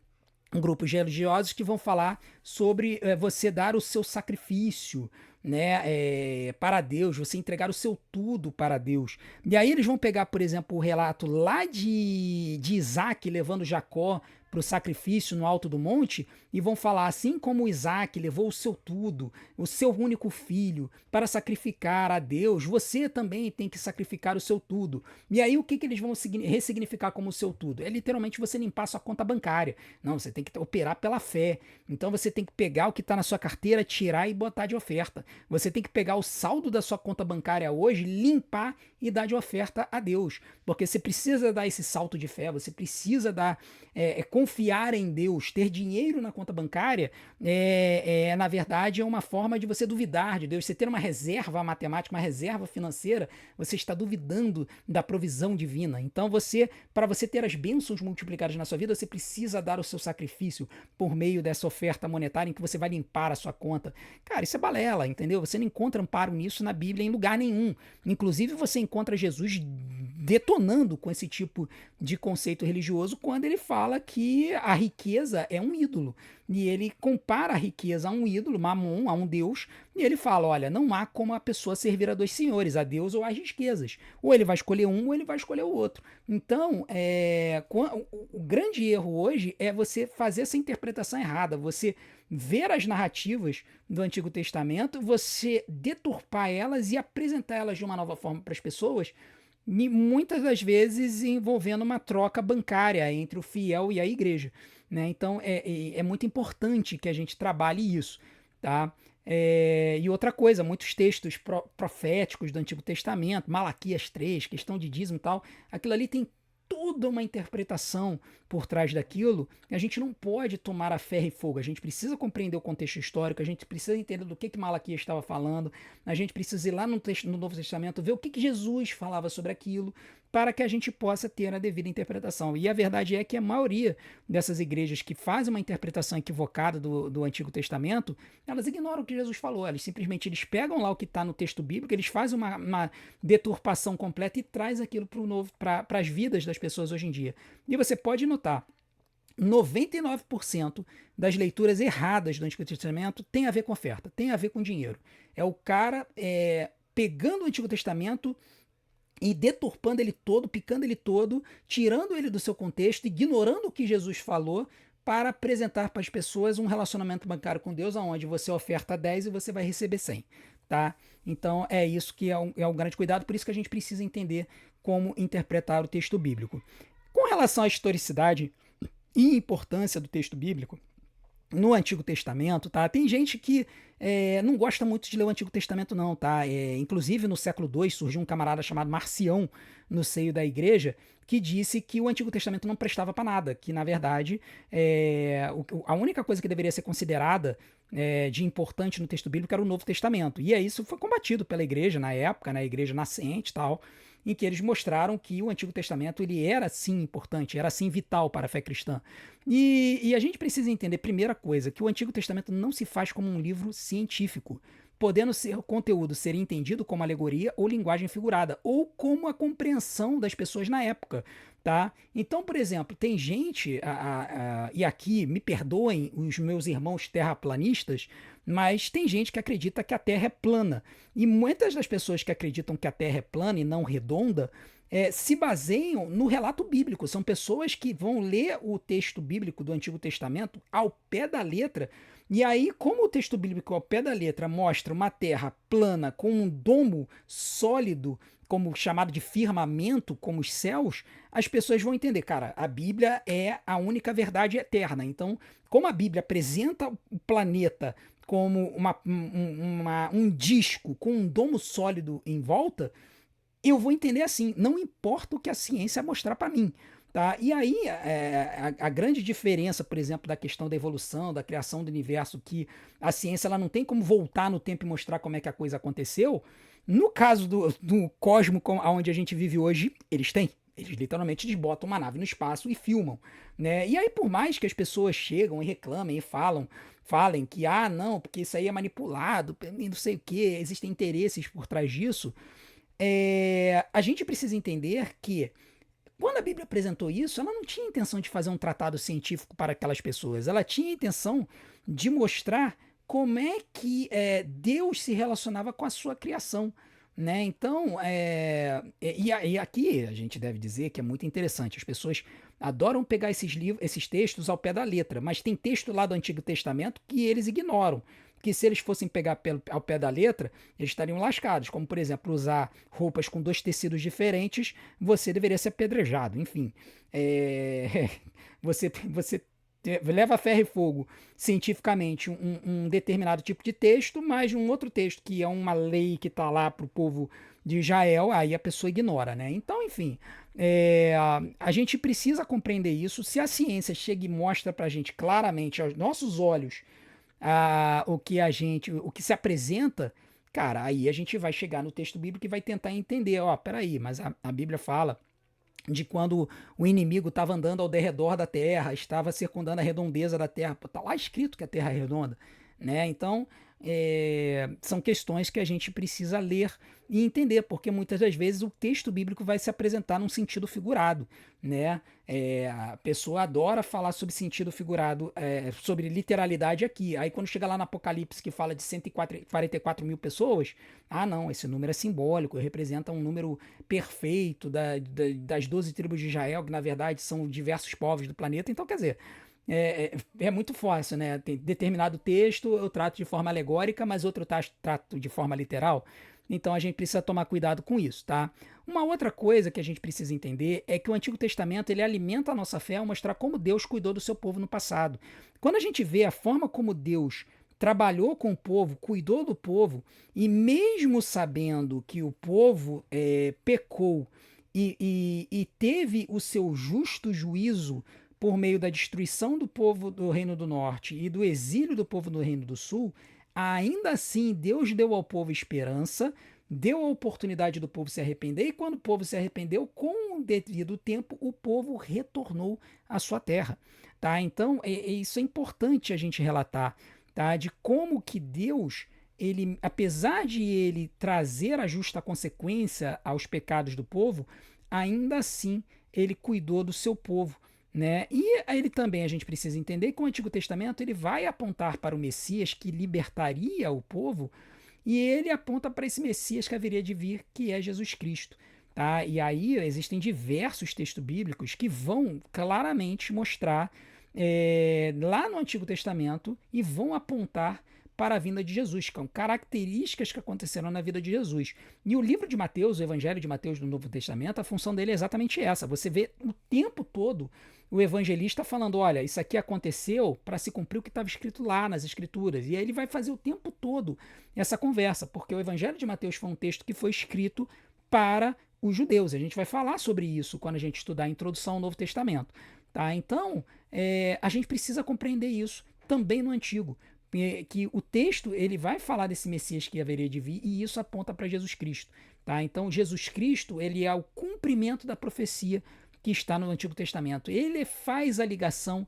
grupos religiosos que vão falar sobre você dar o seu sacrifício, né, para Deus, você entregar o seu tudo para Deus. E aí eles vão pegar, por exemplo, o relato lá de Isaac levando Jacó para o sacrifício no alto do monte e vão falar assim como Isaac levou o seu tudo, o seu único filho, para sacrificar a Deus, você também tem que sacrificar o seu tudo. E aí o que eles vão ressignificar como o seu tudo? É literalmente você limpar a sua conta bancária. Não, você tem que operar pela fé. Então você tem que pegar o que está na sua carteira, tirar e botar de oferta. Você tem que pegar o saldo da sua conta bancária hoje, limpar e dar de oferta a Deus. Porque você precisa dar esse salto de fé, você precisa dar confiar em Deus, ter dinheiro na conta bancária, na verdade, é uma forma de você duvidar de Deus. Você ter uma reserva matemática, uma reserva financeira, você está duvidando da provisão divina. Então, para você ter as bênçãos multiplicadas na sua vida, você precisa dar o seu sacrifício por meio dessa oferta monetária em que você vai limpar a sua conta. Cara, isso é balela, entendeu? Você não encontra amparo nisso na Bíblia em lugar nenhum. Inclusive, você encontra Jesus detonando com esse tipo de conceito religioso quando ele fala que a riqueza é um ídolo. E ele compara a riqueza a um ídolo, Mamon, a um deus, e ele fala, olha, não há como a pessoa servir a dois senhores, a Deus ou às riquezas. Ou ele vai escolher um ou ele vai escolher o outro. Então, o grande erro hoje é você fazer essa interpretação errada, você ver as narrativas do Antigo Testamento, você deturpar elas e apresentar elas de uma nova forma para as pessoas, e muitas das vezes envolvendo uma troca bancária entre o fiel e a igreja, né? Então é muito importante que a gente trabalhe isso, tá? E outra coisa, muitos textos proféticos do Antigo Testamento, Malaquias 3, questão de dízimo e tal, aquilo ali tem toda uma interpretação por trás daquilo, a gente não pode tomar a ferro e fogo. A gente precisa compreender o contexto histórico, a gente precisa entender do que Malaquias estava falando, a gente precisa ir lá no Novo Testamento, ver o que Jesus falava sobre aquilo, para que a gente possa ter a devida interpretação. E a verdade é que a maioria dessas igrejas que fazem uma interpretação equivocada do Antigo Testamento, elas ignoram o que Jesus falou. Eles pegam lá o que está no texto bíblico, eles fazem uma deturpação completa e traz aquilo para as vidas das pessoas hoje em dia. E você pode notar, 99% das leituras erradas do Antigo Testamento tem a ver com oferta, tem a ver com dinheiro. É o cara pegando o Antigo Testamento e deturpando ele todo, picando ele todo, tirando ele do seu contexto, ignorando o que Jesus falou, para apresentar para as pessoas um relacionamento bancário com Deus, onde você oferta 10 e você vai receber 100. Tá? Então é isso que é um grande cuidado, por isso que a gente precisa entender como interpretar o texto bíblico. Com relação à historicidade e importância do texto bíblico, no Antigo Testamento, tá? Tem gente que não gosta muito de ler o Antigo Testamento, não, tá? Inclusive, no século II, surgiu um camarada chamado Marcião no seio da igreja que disse que o Antigo Testamento não prestava para nada, que, na verdade, a única coisa que deveria ser considerada de importante no texto bíblico era o Novo Testamento. E isso foi combatido pela igreja na época, na igreja nascente e tal, em que eles mostraram que o Antigo Testamento ele era sim importante, era sim vital para a fé cristã. E a gente precisa entender, primeira coisa, que o Antigo Testamento não se faz como um livro científico, podendo ser o conteúdo ser entendido como alegoria ou linguagem figurada, ou como a compreensão das pessoas na época. Tá? Então, por exemplo, tem gente, e aqui me perdoem os meus irmãos terraplanistas, mas tem gente que acredita que a Terra é plana. E muitas das pessoas que acreditam que a Terra é plana e não redonda se baseiam no relato bíblico. São pessoas que vão ler o texto bíblico do Antigo Testamento ao pé da letra. E aí, como o texto bíblico ao pé da letra mostra uma terra plana com um domo sólido, como chamado de firmamento, como os céus, as pessoas vão entender, cara, a Bíblia é a única verdade eterna. Então, como a Bíblia apresenta o planeta como um disco com um domo sólido em volta, eu vou entender assim, não importa o que a ciência mostrar para mim. Tá? E aí, a grande diferença, por exemplo, da questão da evolução, da criação do universo, que a ciência ela não tem como voltar no tempo e mostrar como é que a coisa aconteceu, no caso do cosmo onde a gente vive hoje, eles têm. Eles literalmente botam uma nave no espaço e filmam. Né? E aí, por mais que as pessoas chegam e reclamem e falem que, não, porque isso aí é manipulado, não sei o que, existem interesses por trás disso, a gente precisa entender que quando a Bíblia apresentou isso, ela não tinha intenção de fazer um tratado científico para aquelas pessoas. Ela tinha a intenção de mostrar como é que Deus se relacionava com a sua criação. Né? Então, e aqui a gente deve dizer que é muito interessante. As pessoas adoram pegar esses textos ao pé da letra, mas tem texto lá do Antigo Testamento que eles ignoram. Que se eles fossem pegar ao pé da letra, eles estariam lascados. Como, por exemplo, usar roupas com 2 tecidos diferentes, você deveria ser apedrejado. Enfim, você leva a ferro e fogo cientificamente um determinado tipo de texto, mas um outro texto que é uma lei que está lá para o povo de Israel, aí a pessoa ignora, né? Então, enfim, a gente precisa compreender isso. Se a ciência chega e mostra para a gente claramente, aos nossos olhos, o que se apresenta, cara, aí a gente vai chegar no texto bíblico e vai tentar entender, peraí, mas a Bíblia fala de quando o inimigo estava andando ao derredor da terra, estava circundando a redondeza da terra. Está lá escrito que a terra é redonda. Né? Então, são questões que a gente precisa ler e entender, porque muitas das vezes o texto bíblico vai se apresentar num sentido figurado. Né? A pessoa adora falar sobre sentido figurado, sobre literalidade aqui. Aí quando chega lá no Apocalipse que fala de 144 mil pessoas, não, esse número é simbólico, representa um número perfeito das 12 tribos de Israel, que na verdade são diversos povos do planeta. Então, quer dizer, é muito fácil, né? Tem determinado texto eu trato de forma alegórica, mas outro eu trato de forma literal. Então a gente precisa tomar cuidado com isso, tá? Uma outra coisa que a gente precisa entender é que o Antigo Testamento ele alimenta a nossa fé ao mostrar como Deus cuidou do seu povo no passado. Quando a gente vê a forma como Deus trabalhou com o povo, cuidou do povo, e mesmo sabendo que o povo pecou e teve o seu justo juízo por meio da destruição do povo do Reino do Norte e do exílio do povo do Reino do Sul, ainda assim Deus deu ao povo esperança, deu a oportunidade do povo se arrepender, e quando o povo se arrependeu, com o devido tempo, o povo retornou à sua terra. Tá? Então, isso é importante a gente relatar, tá? De como que Deus, ele, apesar de ele trazer a justa consequência aos pecados do povo, ainda assim ele cuidou do seu povo. Né? E ele também, a gente precisa entender que o Antigo Testamento ele vai apontar para o Messias que libertaria o povo, e ele aponta para esse Messias que haveria de vir, que é Jesus Cristo. Tá? E aí existem diversos textos bíblicos que vão claramente mostrar lá no Antigo Testamento e vão apontar para a vinda de Jesus, que são características que aconteceram na vida de Jesus. E o livro de Mateus, o Evangelho de Mateus do Novo Testamento, a função dele é exatamente essa. Você vê o tempo todo o evangelista falando, olha, isso aqui aconteceu para se cumprir o que estava escrito lá nas Escrituras. E aí ele vai fazer o tempo todo essa conversa, porque o Evangelho de Mateus foi um texto que foi escrito para os judeus. A gente vai falar sobre isso quando a gente estudar a introdução ao Novo Testamento. Tá? Então, a gente precisa compreender isso também no Antigo, que o texto ele vai falar desse Messias que haveria de vir, e isso aponta para Jesus Cristo. Tá? Então, Jesus Cristo ele é o cumprimento da profecia que está no Antigo Testamento. Ele faz a ligação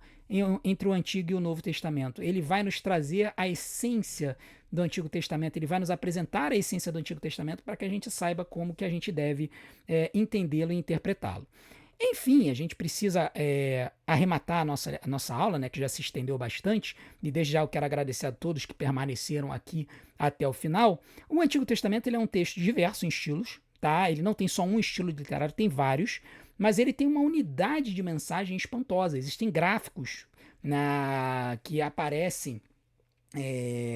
entre o Antigo e o Novo Testamento. Ele vai nos trazer a essência do Antigo Testamento, ele vai nos apresentar a essência do Antigo Testamento para que a gente saiba como que a gente deve entendê-lo e interpretá-lo. Enfim, a gente precisa arrematar a nossa aula, né, que já se estendeu bastante, e desde já eu quero agradecer a todos que permaneceram aqui até o final. O Antigo Testamento ele é um texto diverso em estilos, tá? Ele não tem só um estilo literário, tem vários, mas ele tem uma unidade de mensagem espantosa. Existem gráficos que aparecem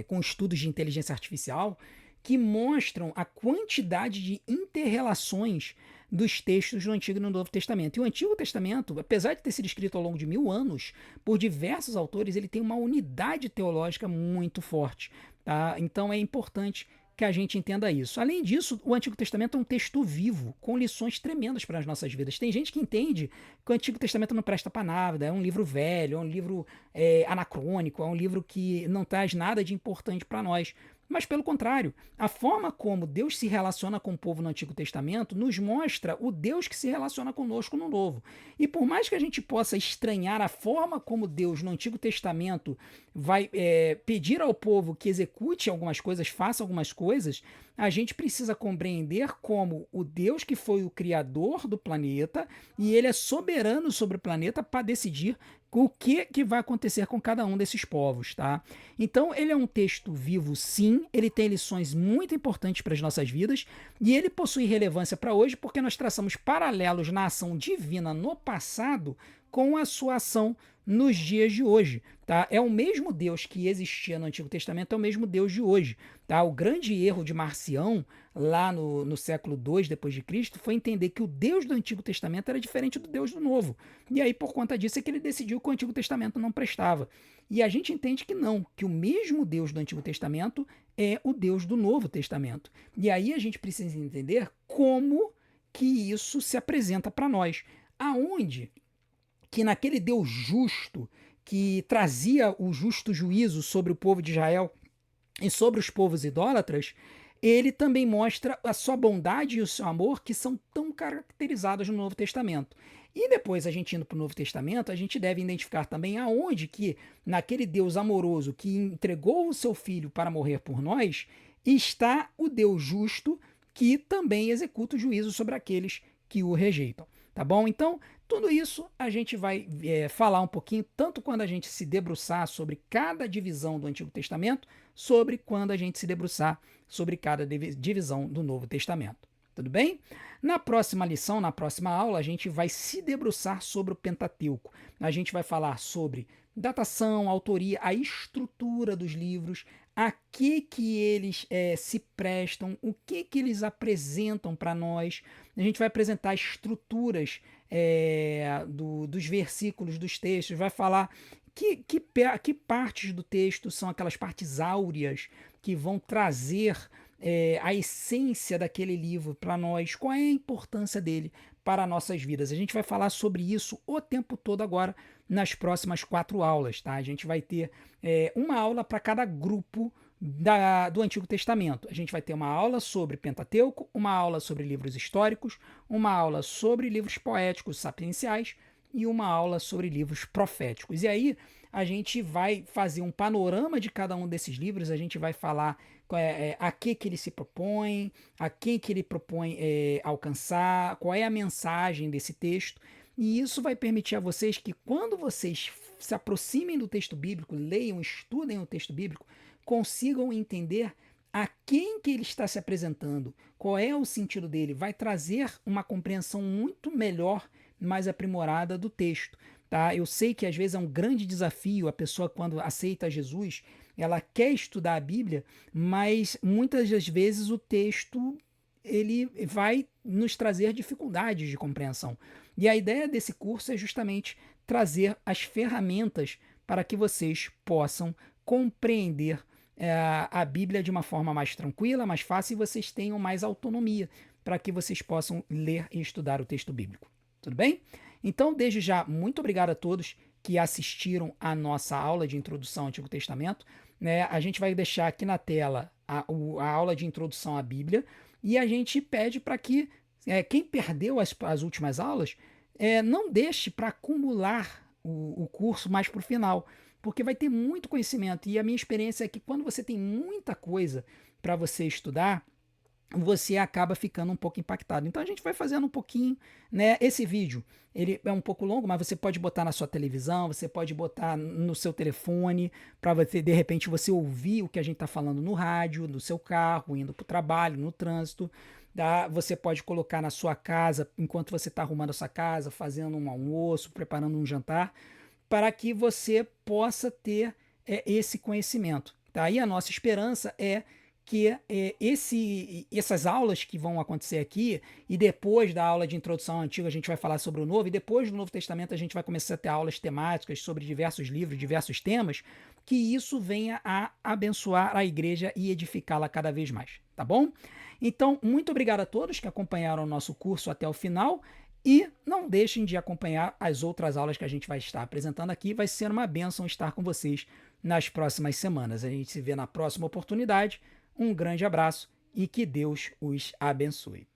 com estudos de inteligência artificial que mostram a quantidade de interrelações dos textos do Antigo e do Novo Testamento. E o Antigo Testamento, apesar de ter sido escrito ao longo de 1000 anos por diversos autores, ele tem uma unidade teológica muito forte. Tá? Então é importante que a gente entenda isso. Além disso, o Antigo Testamento é um texto vivo, com lições tremendas para as nossas vidas. Tem gente que entende que o Antigo Testamento não presta para nada, é um livro velho, é um livro anacrônico, é um livro que não traz nada de importante para nós. Mas, pelo contrário, a forma como Deus se relaciona com o povo no Antigo Testamento nos mostra o Deus que se relaciona conosco no Novo. E por mais que a gente possa estranhar a forma como Deus no Antigo Testamento vai pedir ao povo que execute algumas coisas, faça algumas coisas, a gente precisa compreender como o Deus que foi o criador do planeta e ele é soberano sobre o planeta para decidir o que vai acontecer com cada um desses povos, tá? Então, ele é um texto vivo, sim, ele tem lições muito importantes para as nossas vidas e ele possui relevância para hoje porque nós traçamos paralelos na ação divina no passado com a sua ação nos dias de hoje, tá? É o mesmo Deus que existia no Antigo Testamento, é o mesmo Deus de hoje, tá? O grande erro de Marcião, lá no século II depois de Cristo, foi entender que o Deus do Antigo Testamento era diferente do Deus do Novo. E aí, por conta disso, é que ele decidiu que o Antigo Testamento não prestava. E a gente entende que não, que o mesmo Deus do Antigo Testamento é o Deus do Novo Testamento. E aí a gente precisa entender como que isso se apresenta para nós. Aonde que naquele Deus justo, que trazia o justo juízo sobre o povo de Israel e sobre os povos idólatras, ele também mostra a sua bondade e o seu amor que são tão caracterizados no Novo Testamento. E depois, a gente indo para o Novo Testamento, a gente deve identificar também aonde que, naquele Deus amoroso que entregou o seu filho para morrer por nós, está o Deus justo que também executa o juízo sobre aqueles que o rejeitam. Tá bom? Então, tudo isso a gente vai falar um pouquinho, tanto quando a gente se debruçar sobre cada divisão do Antigo Testamento, sobre quando a gente se debruçar sobre cada divisão do Novo Testamento. Tudo bem? Na próxima lição, na próxima aula, a gente vai se debruçar sobre o Pentateuco. A gente vai falar sobre datação, autoria, a estrutura dos livros, a que eles se prestam, o que eles apresentam para nós. A gente vai apresentar estruturas dos versículos, dos textos, vai falar que partes do texto são aquelas partes áureas que vão trazer a essência daquele livro para nós, qual é a importância dele para nossas vidas. A gente vai falar sobre isso o tempo todo agora nas próximas 4 aulas, tá? A gente vai ter uma aula para cada grupo do Antigo Testamento. A gente vai ter uma aula sobre Pentateuco, uma aula sobre livros históricos, uma aula sobre livros poéticos sapienciais e uma aula sobre livros proféticos. E aí a gente vai fazer um panorama de cada um desses livros, a gente vai falar a que ele se propõe, a quem que ele propõe alcançar, qual é a mensagem desse texto. E isso vai permitir a vocês que, quando vocês se aproximem do texto bíblico, leiam, estudem o texto bíblico, consigam entender a quem que ele está se apresentando, qual é o sentido dele, vai trazer uma compreensão muito melhor, mais aprimorada do texto. Tá? Eu sei que às vezes é um grande desafio a pessoa, quando aceita Jesus, ela quer estudar a Bíblia, mas muitas das vezes o texto ele vai nos trazer dificuldades de compreensão. E a ideia desse curso é justamente trazer as ferramentas para que vocês possam compreender a Bíblia de uma forma mais tranquila, mais fácil, e vocês tenham mais autonomia para que vocês possam ler e estudar o texto bíblico. Tudo bem? Então, desde já, muito obrigado a todos que assistiram a nossa aula de introdução ao Antigo Testamento. Né? A gente vai deixar aqui na tela a aula de introdução à Bíblia e a gente pede para que quem perdeu as últimas aulas não deixe para acumular o curso mais para o final, porque vai ter muito conhecimento. E a minha experiência é que quando você tem muita coisa para você estudar, você acaba ficando um pouco impactado. Então a gente vai fazendo um pouquinho, né? Esse vídeo, ele é um pouco longo, mas você pode botar na sua televisão, você pode botar no seu telefone, para você, de repente, você ouvir o que a gente está falando no rádio, no seu carro, indo para o trabalho, no trânsito. Tá? Você pode colocar na sua casa, enquanto você está arrumando a sua casa, fazendo um almoço, preparando um jantar, para que você possa ter esse conhecimento. Tá? E a nossa esperança é que essas aulas que vão acontecer aqui, e depois da aula de introdução ao Antigo a gente vai falar sobre o Novo, e depois do Novo Testamento a gente vai começar a ter aulas temáticas sobre diversos livros, diversos temas, que isso venha a abençoar a igreja e edificá-la cada vez mais, tá bom? Então, muito obrigado a todos que acompanharam o nosso curso até o final, e não deixem de acompanhar as outras aulas que a gente vai estar apresentando aqui, vai ser uma bênção estar com vocês nas próximas semanas. A gente se vê na próxima oportunidade. Um grande abraço e que Deus os abençoe.